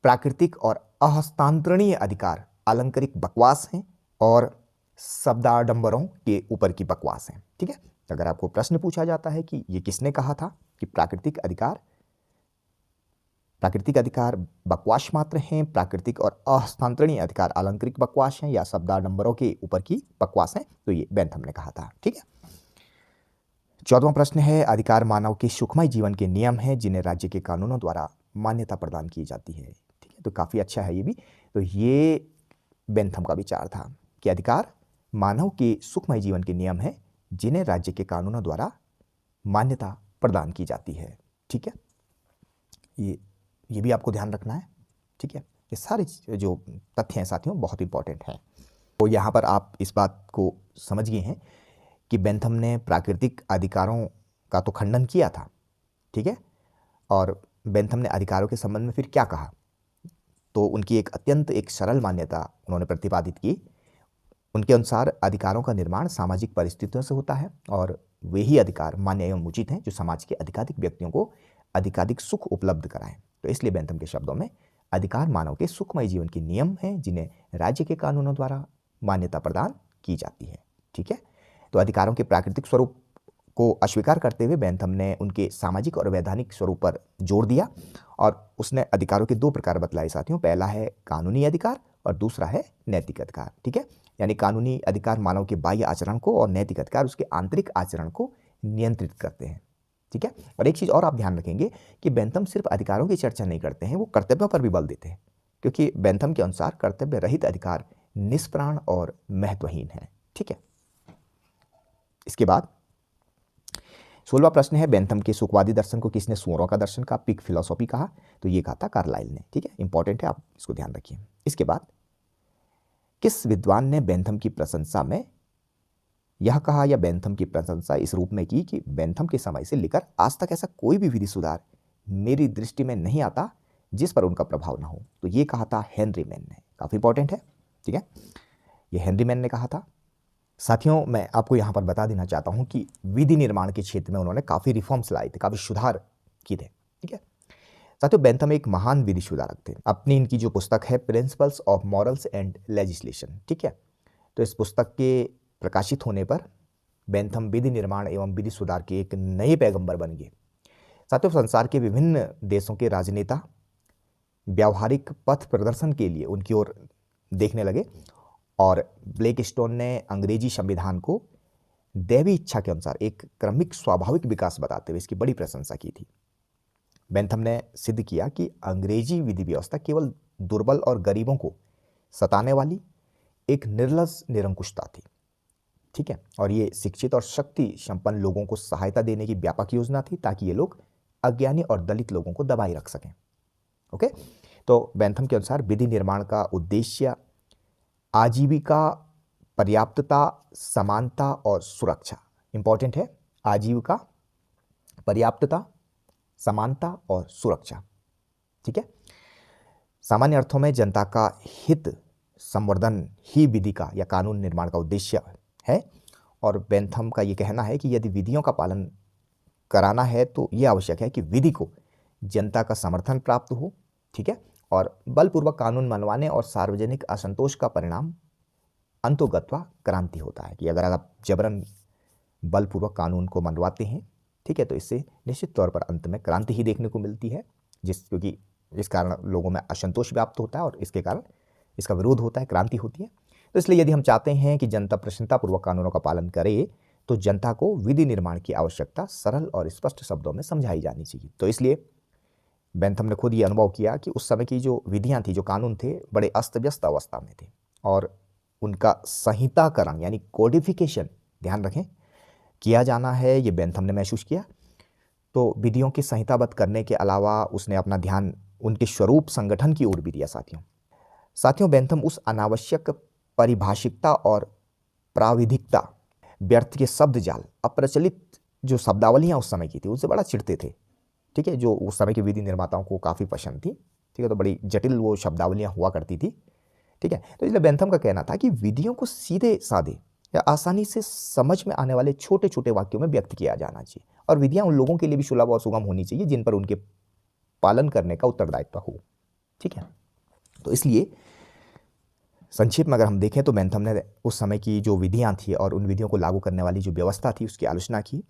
प्राकृतिक और अहस्तांतरणीय अधिकार अलंकारिक बकवास हैं और शब्दाडंबरों के ऊपर की बकवास हैं। ठीक है, अगर आपको प्रश्न पूछा जाता है कि यह किसने कहा था कि प्राकृतिक अधिकार बकवास मात्र हैं, प्राकृतिक और अहस्तांतरणीय अधिकार अलंकारिक बकवास हैं या शब्दाडंबरों के ऊपर की बकवास हैं, तो ये बेंथम ने कहा था। ठीक है, 14वां प्रश्न है, अधिकार मानव के सुखमय जीवन के नियम हैं जिन्हें राज्य के कानूनों द्वारा मान्यता प्रदान की जाती है। ठीक है, तो काफी अच्छा है ये भी। तो ये बेंथम का विचार था कि अधिकार मानव के सुखमय जीवन के नियम हैं जिन्हें राज्य के कानूनों द्वारा मान्यता प्रदान की जाती है। ठीक है, ये भी आपको ध्यान रखना है। ठीक है, ये सारे जो तथ्य हैं साथियों बहुत इंपॉर्टेंट हैं। तो यहाँ पर आप इस बात को समझ गए हैं कि बेंथम ने प्राकृतिक अधिकारों का तो खंडन किया था, ठीक है। और बेंथम ने अधिकारों के संबंध में फिर क्या कहा, तो उनकी एक सरल मान्यता उन्होंने प्रतिपादित की। उनके अनुसार अधिकारों का निर्माण सामाजिक परिस्थितियों से होता है और वे ही अधिकार मान्य एवं उचित हैं जो समाज के अधिकाधिक व्यक्तियों को अधिकाधिक सुख उपलब्ध कराएं। तो इसलिए बेंथम के शब्दों में अधिकार मानव के सुखमय जीवन के नियम हैं जिन्हें राज्य के कानूनों द्वारा मान्यता प्रदान की जाती है, ठीक है। तो अधिकारों के प्राकृतिक स्वरूप को अस्वीकार करते हुए बेंथम ने उनके सामाजिक और वैधानिक स्वरूप पर जोर दिया और उसने अधिकारों के दो प्रकार बतलाए साथियों। पहला है कानूनी अधिकार और दूसरा है नैतिक अधिकार, ठीक है। यानी कानूनी अधिकार मानव के बाह्य आचरण को और नैतिक अधिकार उसके आंतरिक आचरण को नियंत्रित करते हैं, ठीक है। और एक चीज और आप ध्यान रखेंगे कि बेंथम सिर्फ अधिकारों की चर्चा नहीं करते हैं, वो कर्तव्यों पर भी बल देते हैं, क्योंकि बेंथम के अनुसार कर्तव्य रहित अधिकार निष्प्राण और महत्वहीन है, ठीक है। इसके बाद 16वां प्रश्न है, बेंथम के सुखवादी दर्शन को किसने सुअरों का दर्शन का पिग फिलोसॉफी कहा, तो ये कहा था कार्लाइल ने, ठीक है। इंपॉर्टेंट है, आप इसको ध्यान रखिए। इसके बाद किस विद्वान ने बेंथम की प्रशंसा में यह कहा या बेंथम की प्रशंसा इस रूप में की कि बेंथम के समय से लेकर आज तक ऐसा कोई भी विधि सुधार मेरी दृष्टि में नहीं आता जिस पर उनका प्रभाव ना हो, तो ये कहा था हेनरी मैन ने। काफी इंपॉर्टेंट है, ठीक है, ये हेनरी मैन ने कहा था। साथियों, मैं आपको यहाँ पर बता देना चाहता हूँ कि विधि निर्माण के क्षेत्र में उन्होंने काफ़ी रिफॉर्म्स लाए थे, काफ़ी सुधार किए थे, ठीक है। साथियों, बेंथम एक महान विधि सुधारक थे। अपनी इनकी जो पुस्तक है principles of morals and legislation, ठीक है, तो इस पुस्तक के प्रकाशित होने पर बेंथम विधि निर्माण एवं विधि सुधार के एक नए पैगंबर बन गए। साथियों, संसार के विभिन्न देशों के राजनेता व्यावहारिक पथ प्रदर्शन के लिए उनकी ओर देखने लगे और ब्लैकस्टोन ने अंग्रेजी संविधान को दैवी इच्छा के अनुसार एक क्रमिक स्वाभाविक विकास बताते हुए इसकी बड़ी प्रशंसा की थी। बेंथम ने सिद्ध किया कि अंग्रेजी विधि व्यवस्था केवल दुर्बल और गरीबों को सताने वाली एक निर्लज निरंकुशता थी, ठीक है, और ये शिक्षित और शक्ति संपन्न लोगों को सहायता देने की व्यापक योजना थी ताकि ये लोग अज्ञानी और दलित लोगों को दबाए रख सकें। ओके, तो बेंथम के अनुसार विधि निर्माण का उद्देश्य आजीविका, पर्याप्तता, समानता और सुरक्षा, इंपॉर्टेंट है, आजीविका, पर्याप्तता, समानता और सुरक्षा, ठीक है। सामान्य अर्थों में जनता का हित संवर्धन ही विधि का या कानून निर्माण का उद्देश्य है और बेंथम का ये कहना है कि यदि विधियों का पालन कराना है तो यह आवश्यक है कि विधि को जनता का समर्थन प्राप्त हो, ठीक है, और बलपूर्वक कानून मनवाने और सार्वजनिक असंतोष का परिणाम अंतोगत्वा क्रांति होता है कि अगर आप जबरन बलपूर्वक कानून को मनवाते हैं, ठीक है, तो इससे निश्चित तौर पर अंत में क्रांति ही देखने को मिलती है, क्योंकि इस कारण लोगों में असंतोष व्याप्त होता है और इसके कारण इसका विरोध होता है, क्रांति होती है। तो इसलिए यदि हम चाहते हैं कि जनता प्रसन्नतापूर्वक कानूनों का पालन करे तो जनता को विधि निर्माण की आवश्यकता सरल और स्पष्ट शब्दों में समझाई जानी चाहिए। तो इसलिए बेंथम ने खुद ये अनुभव किया कि उस समय की जो विधियां थी, जो कानून थे, बड़े अस्त व्यस्त अवस्था में थे और उनका संहिताकरण यानी कोडिफिकेशन, ध्यान रखें, किया जाना है, ये बेंथम ने महसूस किया। तो विधियों की संहिताबद्ध करने के अलावा उसने अपना ध्यान उनके स्वरूप संगठन की ओर भी दिया। साथियों, बेंथम उस अनावश्यक परिभाषिकता और प्राविधिकता, व्यर्थ के शब्द जाल, अप्रचलित जो शब्दावलियां उस समय की थी उनसे बड़ा चिढ़ते थे, ठीक है, जो उस समय के विधि निर्माताओं को काफ़ी पसंद थी, ठीक है, तो बड़ी जटिल वो शब्दावलियां हुआ करती थी, ठीक है। तो इसलिए बेंथम का कहना था कि विधियों को सीधे साधे या आसानी से समझ में आने वाले छोटे छोटे वाक्यों में व्यक्त किया जाना चाहिए और विधियां उन लोगों के लिए भी सुलभ और सुगम होनी चाहिए जिन पर उनके पालन करने का उत्तरदायित्व हो, ठीक है। तो इसलिए संक्षेप में अगर हम देखें तो बेंथम ने उस समय की जो विधियां थी और उन विधियों को लागू करने वाली जो व्यवस्था थी उसकी आलोचना की,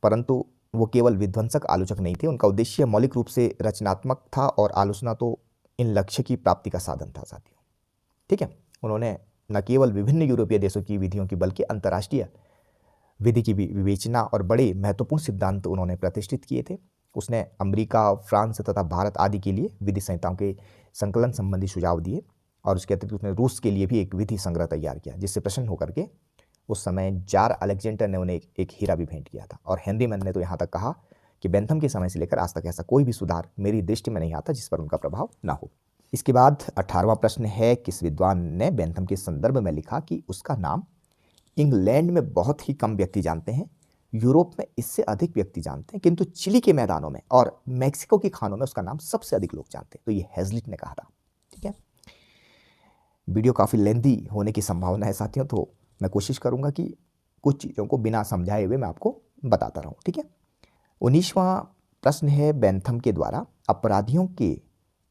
परंतु वो केवल विध्वंसक आलोचक नहीं थे। उनका उद्देश्य मौलिक रूप से रचनात्मक था और आलोचना तो इन लक्ष्य की प्राप्ति का साधन था साथियों, ठीक है। उन्होंने न केवल विभिन्न यूरोपीय देशों की विधियों की बल्कि अंतर्राष्ट्रीय विधि की भी विवेचना और बड़े महत्वपूर्ण सिद्धांत उन्होंने प्रतिष्ठित किए थे। उसने अमेरिका, फ्रांस तथा भारत आदि के लिए विधि संहिताओं के संकलन संबंधी सुझाव दिए और उसके अतिरिक्त उसने रूस के लिए भी एक विधि संग्रह तैयार किया, जिससे प्रसन्न होकर के उस समय जार अलेक्जेंडर ने उन्हें एक हीरा भी भेंट किया था। और हेनरी मैन ने तो यहाँ तक कहा कि बेंथम के समय से लेकर आज तक ऐसा कोई भी सुधार मेरी दृष्टि में नहीं आता जिस पर उनका प्रभाव ना हो। इसके बाद 18वां प्रश्न है, किस विद्वान ने बेंथम के संदर्भ में लिखा कि उसका नाम इंग्लैंड में बहुत ही कम व्यक्ति जानते हैं यूरोप में इससे अधिक व्यक्ति जानते हैं, किंतु चिली के मैदानों में और मैक्सिको की खानों में उसका नाम सबसे अधिक लोग जानते हैं। तो ये हैजलिट ने कहा था। ठीक है, वीडियो काफ़ी लेंदी होने की संभावना है साथियों, तो मैं कोशिश करूंगा कि कुछ चीज़ों को बिना समझाए हुए मैं आपको बताता रहूं। ठीक है, 19वां प्रश्न है, बेंथम के द्वारा अपराधियों के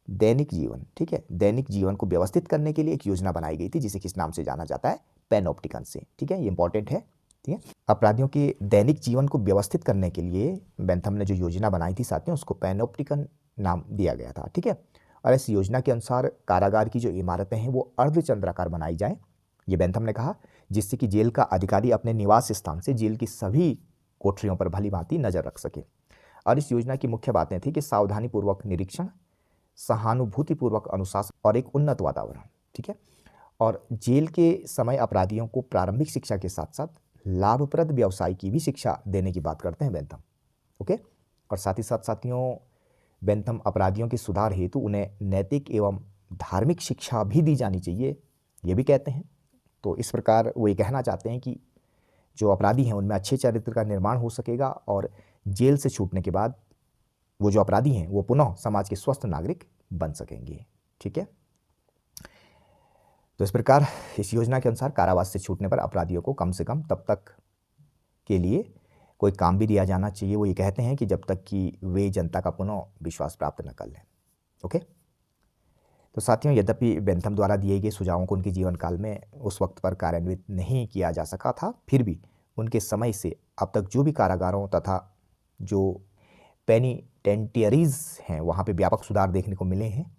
दैनिक जीवन, ठीक है, दैनिक जीवन को व्यवस्थित करने के लिए एक योजना बनाई गई थी जिसे किस नाम से जाना जाता है? पैनोप्टिकन से। ठीक है, ये इंपॉर्टेंट है। ठीक है, अपराधियों के दैनिक जीवन को व्यवस्थित करने के लिए बेंथम ने जो योजना बनाई थी साथियों, उसको पैनोप्टिकन नाम दिया गया था। ठीक है, और इस योजना के अनुसार कारागार की जो इमारतें हैं वो अर्धचंद्राकार बनाई जाए, ये बेंथम ने कहा, जिससे कि जेल का अधिकारी अपने निवास स्थान से जेल की सभी कोठरियों पर भली भांति नजर रख सके। और इस योजना की मुख्य बातें थी कि सावधानीपूर्वक निरीक्षण, सहानुभूतिपूर्वक अनुशासन और एक उन्नत वातावरण। ठीक है, और जेल के समय अपराधियों को प्रारंभिक शिक्षा के साथ साथ लाभप्रद व्यवसाय की भी शिक्षा देने की बात करते हैं बेंथम। ओके, और साथ ही साथ साथियों, बेंथम अपराधियों के सुधार हेतु उन्हें नैतिक एवं धार्मिक शिक्षा भी दी जानी चाहिए, ये भी कहते हैं। तो इस प्रकार वो ये कहना चाहते हैं कि जो अपराधी हैं उनमें अच्छे चरित्र का निर्माण हो सकेगा और जेल से छूटने के बाद वो जो अपराधी हैं वो पुनः समाज के स्वस्थ नागरिक बन सकेंगे। ठीक है, तो इस प्रकार इस योजना के अनुसार कारावास से छूटने पर अपराधियों को कम से कम तब तक के लिए कोई काम भी दिया जाना चाहिए, वो ये कहते हैं कि जब तक कि वे जनता का पुनः विश्वास प्राप्त न कर लें। ओके, तो साथियों, यद्यपि बेंथम द्वारा दिए गए सुझावों को उनके जीवन काल में उस वक्त पर कार्यान्वित नहीं किया जा सका था, फिर भी उनके समय से अब तक जो भी कारागारों तथा जो पेनिटेंटियरीज हैं वहाँ पे व्यापक सुधार देखने को मिले हैं,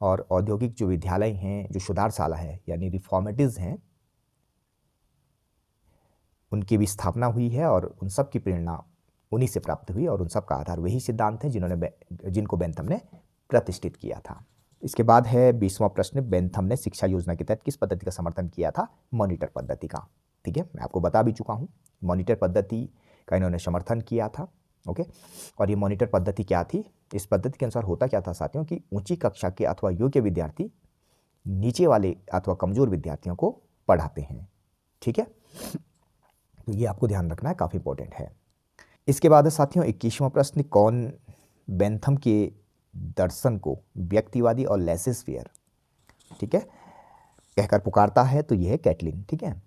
और औद्योगिक जो विद्यालय हैं, जो सुधारशाला है यानी रिफॉर्मेटिव्स हैं, उनकी भी स्थापना हुई है और उन सब की प्रेरणा उन्हीं से प्राप्त हुई, और उन सब का आधार वही सिद्धांत हैं जिनको बेंथम ने प्रतिष्ठित किया था। इसके बाद है 20वां प्रश्न, बेंथम ने शिक्षा योजना के तहत किस पद्धति का समर्थन किया था? मॉनिटर पद्धति का। ठीक है, मैं आपको बता भी चुका हूँ, मॉनिटर पद्धति का इन्होंने समर्थन किया था। ओके, और ये मॉनिटर पद्धति क्या थी? इस पद्धति के अनुसार होता क्या था साथियों कि ऊंची कक्षा के अथवा योग्य विद्यार्थी नीचे वाले अथवा कमजोर विद्यार्थियों को पढ़ाते हैं। ठीक है, तो ये आपको ध्यान रखना है, काफ़ी इंपॉर्टेंट है। इसके बाद साथियों 21वां प्रश्न, कौन बेंथम के दर्शन को व्यक्तिवादी और लेसेस फेयर, ठीक है, कहकर पुकारता है? तो यह है कैटलिन। ठीक है,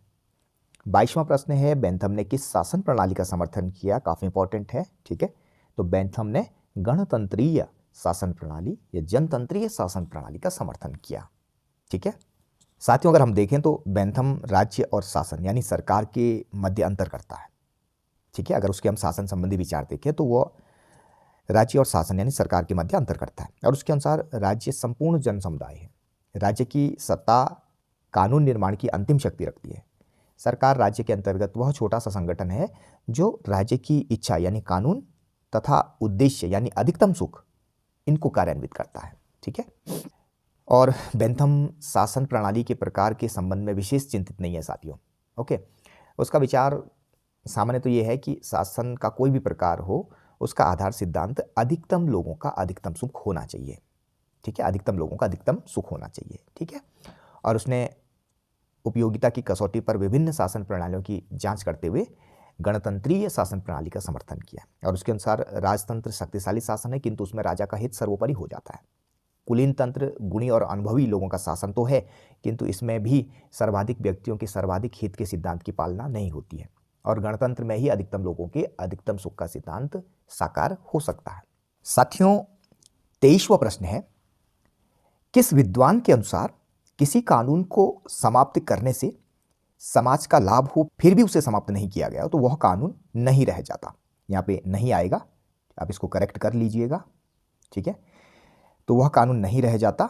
22वां प्रश्न है, बेंथम ने किस शासन प्रणाली का समर्थन किया? काफ़ी इंपॉर्टेंट है। ठीक है, तो बेंथम ने गणतंत्रीय शासन प्रणाली या जनतंत्रीय शासन प्रणाली का समर्थन किया। ठीक है साथियों, अगर हम देखें तो बेंथम राज्य और शासन यानी सरकार के मध्य अंतर करता है। ठीक है, अगर उसके हम शासन संबंधी विचार देखें तो वो राज्य और शासन यानी सरकार के मध्य अंतर करता है, और उसके अनुसार राज्य संपूर्ण जन समुदाय है। राज्य की सत्ता कानून निर्माण की अंतिम शक्ति रखती है। सरकार राज्य के अंतर्गत वह छोटा सा संगठन है जो राज्य की इच्छा यानी कानून तथा उद्देश्य यानी अधिकतम सुख, इनको कार्यान्वित करता है। ठीक है, और बेंथम शासन प्रणाली के प्रकार के संबंध में विशेष चिंतित नहीं है साथियों। ओके, उसका विचार सामान्य तो ये है कि शासन का कोई भी प्रकार हो, उसका आधार सिद्धांत अधिकतम लोगों का अधिकतम सुख होना चाहिए। ठीक है, अधिकतम लोगों का अधिकतम सुख होना चाहिए। ठीक है, और उसने उपयोगिता की कसौटी पर विभिन्न शासन प्रणालियों की जांच करते हुए गणतंत्रीय शासन प्रणाली का समर्थन किया, और उसके अनुसार राजतंत्र शक्तिशाली शासन है, किंतु उसमें राजा का हित सर्वोपरि हो जाता है। कुलीन तंत्र गुणी और अनुभवी लोगों का शासन तो है, किंतु इसमें भी सर्वाधिक व्यक्तियों के सर्वाधिक हित के सिद्धांत की पालना नहीं होती है, और गणतंत्र में ही अधिकतम लोगों के अधिकतम सुख का सिद्धांत साकार हो सकता है। साथियों, 23वां प्रश्न है, किस विद्वान के अनुसार किसी कानून को समाप्त करने से समाज का लाभ हो फिर भी उसे समाप्त नहीं किया गया तो वह कानून नहीं रह जाता? यहाँ पे नहीं आएगा, आप इसको करेक्ट कर लीजिएगा। ठीक है, तो वह कानून नहीं रह जाता,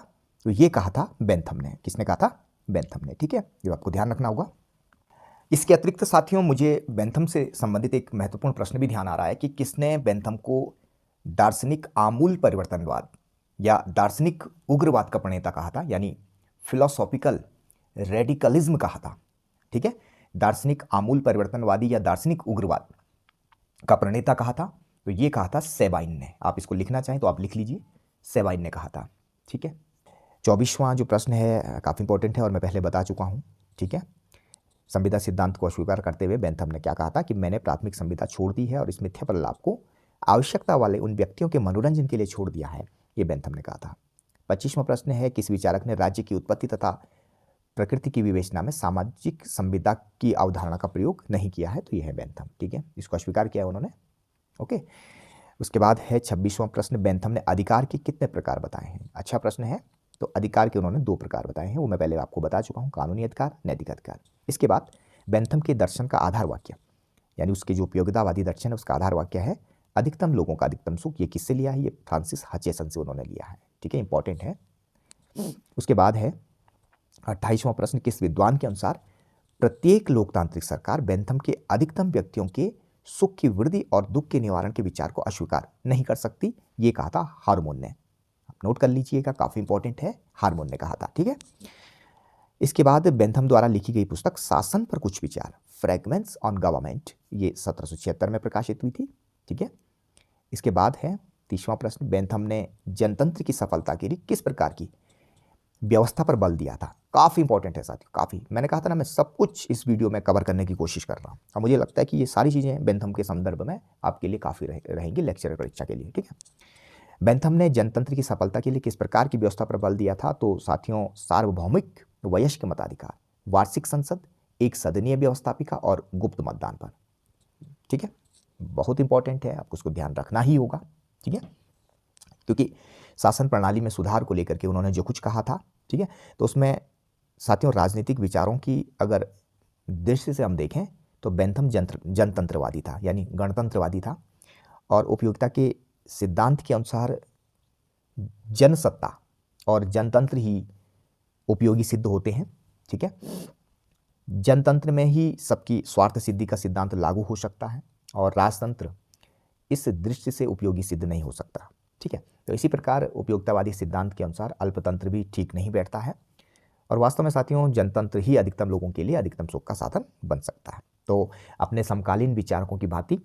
तो ये कहा था बेंथम ने। किसने कहा था? बेंथम ने। ठीक है, ये आपको ध्यान रखना होगा। इसके अतिरिक्त साथियों, मुझे बेंथम से संबंधित एक महत्वपूर्ण प्रश्न भी ध्यान आ रहा है कि किसने बेंथम को दार्शनिक आमूल परिवर्तनवाद या दार्शनिक उग्रवाद का प्रणेता कहा था, यानी फिलोसॉफिकल रेडिकलिज्म कहा था। ठीक है, दार्शनिक आमूल परिवर्तनवादी या दार्शनिक उग्रवाद का प्रणेता कहा था, तो ये कहा था सेबाइन ने। आप इसको लिखना चाहें तो आप लिख लीजिए, सेबाइन ने कहा था। ठीक है, 24वां जो प्रश्न है काफ़ी इंपॉर्टेंट है और मैं पहले बता चुका हूँ। ठीक है, संविदा सिद्धांत को अस्वीकार करते हुए बेंथम ने क्या कहा था कि मैंने प्राथमिक संविदा छोड़ दी है और इस मिथ्या प्रलाप को आवश्यकता वाले उन व्यक्तियों के मनोरंजन के लिए छोड़ दिया है, ये बेंथम ने कहा था। 25वां प्रश्न है, किस विचारक ने राज्य की उत्पत्ति तथा प्रकृति की विवेचना में सामाजिक संविदा की अवधारणा का प्रयोग नहीं किया है? तो यह है बेंथम। ठीक है, इसको अस्वीकार किया है उन्होंने। ओके, उसके बाद है 26वां प्रश्न, बेंथम ने अधिकार के कितने प्रकार बताए हैं? अच्छा प्रश्न है। तो अधिकार के उन्होंने 2 प्रकार बताए हैं, वो मैं पहले आपको बता चुका हूँ, कानूनी अधिकार, नैतिक अधिकार। इसके बाद बेंथम के दर्शन का आधार वाक्य, यानी उसके जो उपयोगितावादी दर्शन है उसका आधार वाक्य है अधिकतम लोगों का अधिकतम सुख। ये किससे लिया है? ये फ्रांसिस हचेसन से उन्होंने लिया है। ठीक है, इंपॉर्टेंट है। उसके बाद है 28वां प्रश्न, किस विद्वान के अनुसार प्रत्येक लोकतांत्रिक सरकार बेंथम के अधिकतम व्यक्तियों के सुख की वृद्धि और दुख के निवारण के विचार को अस्वीकार नहीं कर सकती? ये कहा था हार्मोन ने। आप नोट कर लीजिएगा, काफी इंपॉर्टेंट है, हार्मोन ने कहा था। ठीक है, इसके बाद बेंथम द्वारा लिखी गई पुस्तक शासन पर कुछ विचार, फ्रेगमेंट्स ऑन गवर्नमेंट, ये 1776 में प्रकाशित हुई थी। ठीक है, इसके बाद है 30वां प्रश्न, बेंथम ने जनतंत्र की सफलता के लिए किस प्रकार की व्यवस्था पर बल दिया था? काफ़ी इंपॉर्टेंट है साथियों, काफ़ी। मैंने कहा था ना, मैं सब कुछ इस वीडियो में कवर करने की कोशिश कर रहा हूँ और मुझे लगता है कि ये सारी चीज़ें बेंथम के संदर्भ में आपके लिए काफ़ी रहेंगी लेक्चर परीक्षा के लिए। ठीक है, बेंथम ने जनतंत्र की सफलता के लिए किस प्रकार की व्यवस्था पर बल दिया था? तो साथियों, सार्वभौमिक वयस्क मताधिकार, वार्षिक संसद, एक सदनीय व्यवस्थापिका और गुप्त मतदान पर। ठीक है, बहुत इंपॉर्टेंट है, आपको उसको ध्यान रखना ही होगा। ठीक है, क्योंकि शासन प्रणाली में सुधार को लेकर के उन्होंने जो कुछ कहा था, ठीक है, तो उसमें साथियों राजनीतिक विचारों की अगर दृष्टि से हम देखें तो बेंथम जनतंत्रवादी था, यानी गणतंत्रवादी था, और उपयोगिता के सिद्धांत के अनुसार जनसत्ता और जनतंत्र ही उपयोगी सिद्ध होते हैं। ठीक है, जनतंत्र में ही सबकी स्वार्थ सिद्धि का सिद्धांत लागू हो सकता है और राजतंत्र इस दृष्टि से उपयोगी सिद्ध नहीं हो सकता। ठीक है, तो इसी प्रकार उपयोगितावादी सिद्धांत के अनुसार अल्पतंत्र भी ठीक नहीं बैठता है और वास्तव में साथियों जनतंत्र ही अधिकतम लोगों के लिए अधिकतम सुख का साधन बन सकता है। तो अपने समकालीन विचारकों की भांति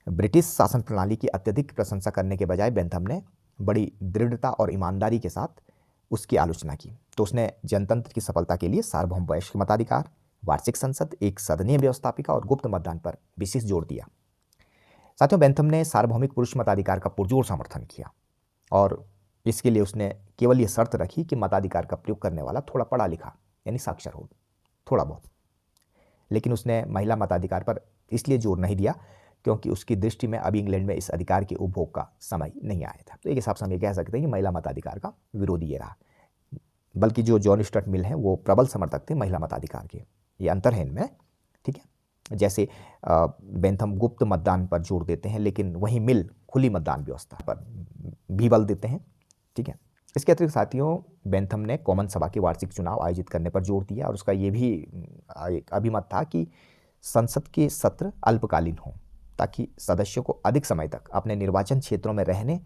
ब्रिटिश शासन प्रणाली की अत्यधिक प्रशंसा करने के बजाय बेंथम ने बड़ी दृढ़ता और ईमानदारी के साथ उसकी आलोचना की। तो उसने जनतंत्र की सफलता के लिए सार्वभौम वयस्क मताधिकार, वार्षिक संसद, एक सदनीय व्यवस्थापिका और गुप्त मतदान पर विशेष जोर दिया। साथियों, बेंथम ने सार्वभौमिक पुरुष मताधिकार का पुरजोर समर्थन किया और इसके लिए उसने केवल ये शर्त रखी कि मताधिकार का प्रयोग करने वाला थोड़ा पढ़ा लिखा यानी साक्षर हो, थोड़ा बहुत। लेकिन उसने महिला मताधिकार पर इसलिए जोर नहीं दिया क्योंकि उसकी दृष्टि में अभी इंग्लैंड में इस अधिकार के उपभोग का समय नहीं आया था। तो एक हिसाब से हम ये कह सकते हैं कि महिला मताधिकार का विरोधी ये रहा, बल्कि जो जॉन स्टुअर्ट मिल है वो प्रबल समर्थक थे महिला मताधिकार के। ये अंतर है इनमें। ठीक है, जैसे बेंथम गुप्त मतदान पर जोर देते हैं लेकिन वहीं मिल खुली मतदान व्यवस्था पर भी बल देते हैं। ठीक है, इसके अतिरिक्त साथियों बेंथम ने कॉमन सभा के वार्षिक चुनाव आयोजित करने पर जोर दिया और उसका ये भी एक अभिमत था कि संसद के सत्र अल्पकालीन हों ताकि सदस्यों को अधिक समय तक अपने निर्वाचन क्षेत्रों में रहने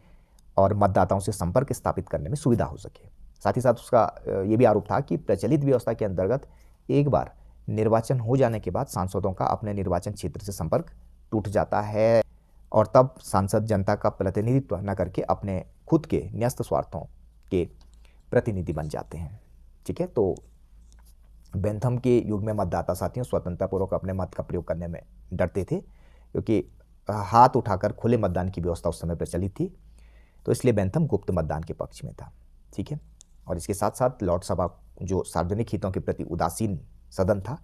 और मतदाताओं से संपर्क स्थापित करने में सुविधा हो सके। साथ ही साथ उसका ये भी आरोप था कि प्रचलित व्यवस्था के अंतर्गत एक बार निर्वाचन हो जाने के बाद सांसदों का अपने निर्वाचन क्षेत्र से संपर्क टूट जाता है और तब सांसद जनता का प्रतिनिधित्व न करके अपने खुद के न्यस्त स्वार्थों के प्रतिनिधि बन जाते हैं। ठीक है, तो बेंथम के युग में मतदाता साथियों स्वतंत्रतापूर्वक अपने मत का प्रयोग करने में डरते थे क्योंकि हाथ उठाकर खुले मतदान की व्यवस्था उस समय प्रचलित थी। तो इसलिए बेंथम गुप्त मतदान के पक्ष में था। ठीक है, और इसके साथ साथ लॉर्ड सभा जो सार्वजनिक हितों के प्रति उदासीन सदन था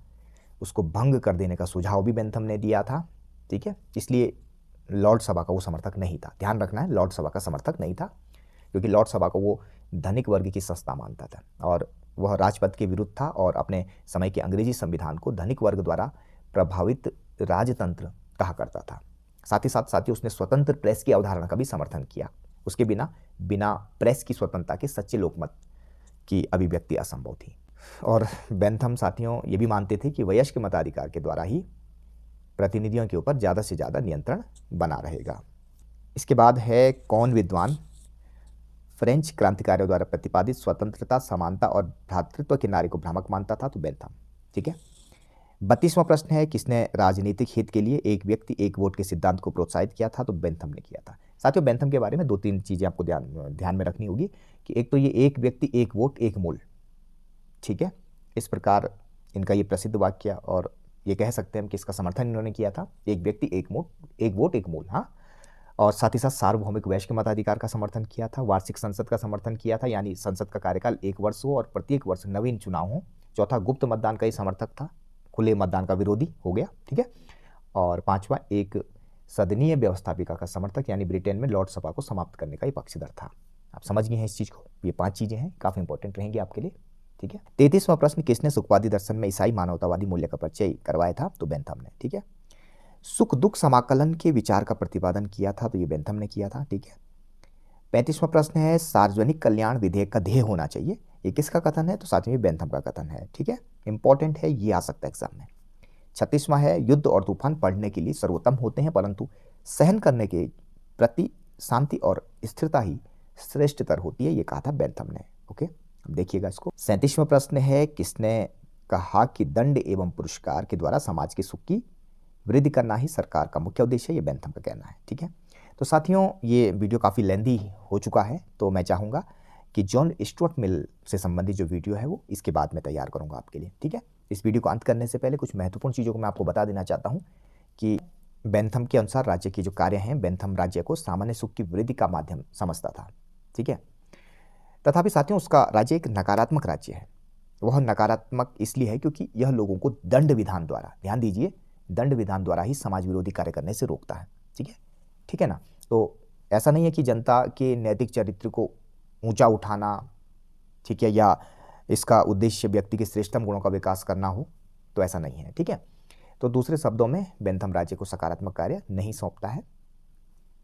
उसको भंग कर देने का सुझाव भी बेंथम ने दिया था। ठीक है, इसलिए लॉर्ड सभा का वो समर्थक नहीं था। ध्यान रखना है, लॉर्ड सभा का समर्थक नहीं था क्योंकि लॉर्ड सभा को वो धनिक वर्ग की संस्था मानता था और वह राजपद के विरुद्ध था और अपने समय के अंग्रेजी संविधान को धनिक वर्ग द्वारा प्रभावित राजतंत्र कहा करता था। साथ ही साथ साथियों उसने स्वतंत्र प्रेस की अवधारणा का भी समर्थन किया। उसके बिना प्रेस की स्वतंत्रता के सच्चे लोकमत की अभिव्यक्ति असंभव थी। और बेंथम साथियों ये भी मानते थे कि वयस्क मताधिकार के द्वारा ही प्रतिनिधियों के ऊपर ज़्यादा से ज़्यादा नियंत्रण बना रहेगा। इसके बाद है कौन विद्वान फ्रेंच क्रांतिकारियों द्वारा प्रतिपादित स्वतंत्रता, समानता और भ्रातृत्व के नारे को भ्रामक मानता था? तो बेंथम। ठीक है, 32वां प्रश्न है किसने राजनीतिक हित के लिए एक व्यक्ति एक वोट के सिद्धांत को प्रोत्साहित किया था? तो बेंथम ने किया था। साथियों बेंथम के बारे में 2-3 चीज़ें आपको ध्यान में रखनी होगी कि एक तो ये एक व्यक्ति एक वोट एक मूल। ठीक है, इस प्रकार इनका ये प्रसिद्ध वाक्य, और ये कह सकते हैं हम कि इसका समर्थन इन्होंने किया था, एक व्यक्ति एक वोट एक मूल। हाँ, और साथ ही साथ सार्वभौमिक वैश्विक मताधिकार का समर्थन किया था, वार्षिक संसद का समर्थन किया था, यानी संसद का कार्यकाल 1 वर्ष हो और प्रत्येक वर्ष नवीन चुनाव हो। चौथा, गुप्त मतदान का ही समर्थक था, खुले मतदान का विरोधी हो गया, ठीक है। और पांचवा, एक सदनीय व्यवस्थापिका का समर्थक, यानी ब्रिटेन में लॉर्ड सभा को समाप्त करने का ही पक्षधर था। आप समझ गए हैं इस चीज को, ये 5 चीजें हैं, काफी इंपॉर्टेंट रहेंगी आपके लिए, ठीक है। 33वां प्रश्न, किसने सुखवादी दर्शन में ईसाई मानवतावादी मूल्य का परिचय करवाया था? तो बेंथम ने, ठीक है। सुख दुख समाकलन के विचार का प्रतिपादन किया था, तो ये बेंथम ने किया था, ठीक है। 35वां प्रश्न है, सार्वजनिक कल्याण विधेयक का ध्येय होना चाहिए, ये किसका कथन है? तो साथ में बेंथम का कथन है, ठीक है। इंपॉर्टेंट है, ये आ सकता है एग्जाम में। 36वां है, युद्ध और तूफान पढ़ने के लिए सर्वोत्तम होते हैं, परंतु सहन करने के प्रति शांति और स्थिरता ही श्रेष्ठतर होती है, ये कहा था बेंथम ने, ओके। अब देखिएगा इसको। 37वां प्रश्न है, किसने कहा कि दंड एवं पुरस्कार के द्वारा समाज के सुख की वृद्धि करना ही सरकार का मुख्य उद्देश्य है? ये बेंथम का कहना है, ठीक है। तो साथियों, ये वीडियो काफ़ी लेंदी हो चुका है, तो मैं चाहूँगा कि जॉन स्टुअर्ट मिल से संबंधित जो वीडियो है वो इसके बाद में तैयार करूँगा आपके लिए, ठीक है। इस वीडियो को अंत करने से पहले कुछ महत्वपूर्ण चीज़ों को मैं आपको बता देना चाहता हूँ कि बेंथम के अनुसार राज्य के जो कार्य हैं, बेंथम राज्य को सामान्य सुख की वृद्धि का माध्यम समझता था, ठीक है। तथापि साथियों, उसका राज्य एक नकारात्मक राज्य है। वह नकारात्मक इसलिए है क्योंकि यह लोगों को दंड विधान द्वारा, ध्यान दीजिए, दंड विधान द्वारा ही समाज विरोधी कार्य करने से रोकता है, ठीक है, ठीक है ना। तो ऐसा नहीं है कि जनता के नैतिक चरित्र को ऊंचा उठाना, ठीक है, या इसका उद्देश्य व्यक्ति के श्रेष्ठतम गुणों का विकास करना हो, तो ऐसा नहीं है, ठीक है। तो दूसरे शब्दों में बेंथम राज्य को सकारात्मक कार्य नहीं सौंपता है,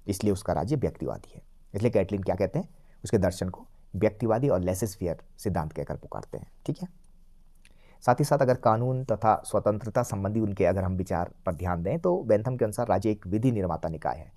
इसलिए उसका राज्य व्यक्तिवादी है। इसलिए कैटलिन क्या कहते हैं, उसके दर्शन को व्यक्तिवादी और लेसेस फेयर सिद्धांत कहकर पुकारते हैं, ठीक है। साथ ही साथ अगर कानून तथा स्वतंत्रता संबंधी उनके अगर हम विचार पर ध्यान दें, तो बेंथम के अनुसार राज्य एक विधि निर्माता निकाय है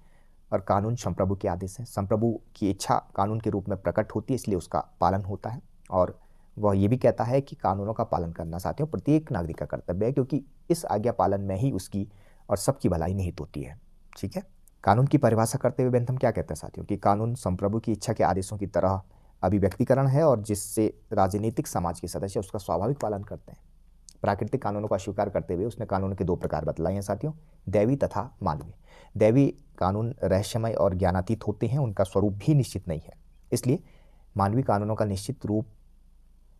और कानून संप्रभु के आदेश है। संप्रभु की इच्छा कानून के रूप में प्रकट होती है, इसलिए उसका पालन होता है। और वह ये भी कहता है कि कानूनों का पालन करना साथियों प्रत्येक नागरिक का कर्तव्य है, क्योंकि इस आज्ञा पालन में ही उसकी और सबकी भलाई निहित होती है, ठीक है। कानून की परिभाषा करते हुए बेंथम क्या कहते हैं साथियों, कि कानून संप्रभु की इच्छा के आदेशों की तरह अभिव्यक्तिकरण है और जिससे राजनीतिक समाज के सदस्य उसका स्वाभाविक पालन करते हैं। प्राकृतिक कानूनों का स्वीकार करते हुए उसने कानून के 2 प्रकार बतलाए हैं साथियों, दैवी तथा मानवीय। दैवी कानून रहस्यमय और ज्ञानातीत होते हैं, उनका स्वरूप भी निश्चित नहीं है, इसलिए मानवीय कानूनों का निश्चित रूप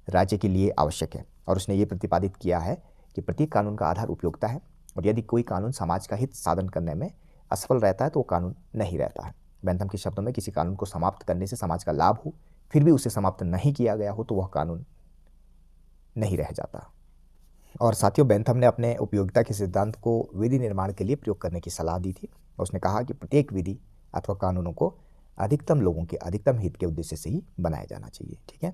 राज्य के लिए आवश्यक है। और उसने ये प्रतिपादित किया है कि प्रत्येक कानून का आधार उपयोगिता है, और यदि कोई कानून समाज का हित साधन करने में असफल रहता है तो वो कानून नहीं रहता है। बेंथम के शब्दों में, किसी कानून को समाप्त करने से समाज का लाभ हो, फिर भी उसे समाप्त नहीं किया गया हो, तो वह कानून नहीं रह जाता। और साथियों, बेंथम ने अपने उपयोगिता के सिद्धांत को विधि निर्माण के लिए प्रयोग करने की सलाह दी थी। उसने कहा कि प्रत्येक विधि अथवा कानूनों को अधिकतम लोगों के अधिकतम हित के उद्देश्य से ही बनाया जाना चाहिए, ठीक है।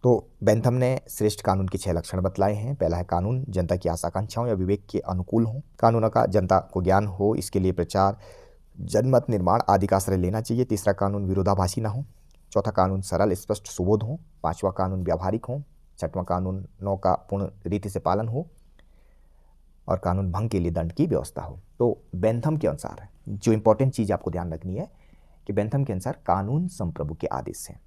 तो बेंथम ने श्रेष्ठ कानून के 6 लक्षण बतलाए हैं। पहला है, कानून जनता की आशा आकांक्षाओं या विवेक के अनुकूल हो। कानूनों का जनता को ज्ञान हो, इसके लिए प्रचार, जनमत निर्माण आदि का आश्रय लेना चाहिए। तीसरा, कानून विरोधाभासी ना हो। चौथा, कानून सरल स्पष्ट सुबोध हो। पांचवा, कानून व्यावहारिक हो। छठवां, कानूनों का पूर्ण रीति से पालन हो, और कानून भंग के लिए दंड की व्यवस्था हो। तो बेंथम के अनुसार जो इंपॉर्टेंट चीज़ आपको ध्यान रखनी है कि बेंथम के अनुसार कानून संप्रभु के आदेश है,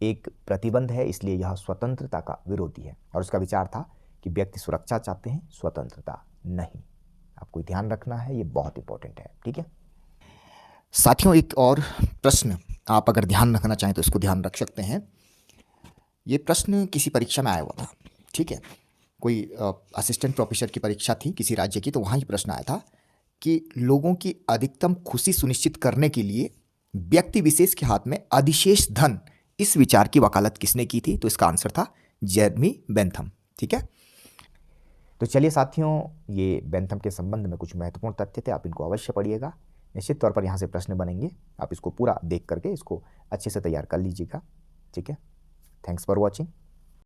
एक प्रतिबंध है, इसलिए यह स्वतंत्रता का विरोधी है। और उसका विचार था कि व्यक्ति सुरक्षा चाहते हैं, स्वतंत्रता नहीं। आपको ध्यान रखना है, ये बहुत इंपॉर्टेंट है, ठीक है साथियों। एक और प्रश्न आप अगर ध्यान रखना चाहें तो इसको ध्यान रख सकते हैं। ये प्रश्न किसी परीक्षा में आया हुआ था, ठीक है, कोई असिस्टेंट प्रोफेसर की परीक्षा थी किसी राज्य की, तो वहाँ ये प्रश्न आया था कि लोगों की अधिकतम खुशी सुनिश्चित करने के लिए व्यक्ति विशेष के हाथ में अधिशेष धन, इस विचार की वकालत किसने की थी? तो इसका आंसर था जेरेमी बेंथम, ठीक है। तो चलिए साथियों, ये बेंथम के संबंध में कुछ महत्वपूर्ण तथ्य थे, आप इनको अवश्य पढ़िएगा। निश्चित तौर पर यहाँ से प्रश्न बनेंगे, आप इसको पूरा देख करके इसको अच्छे से तैयार कर लीजिएगा, ठीक है। Thanks for watching.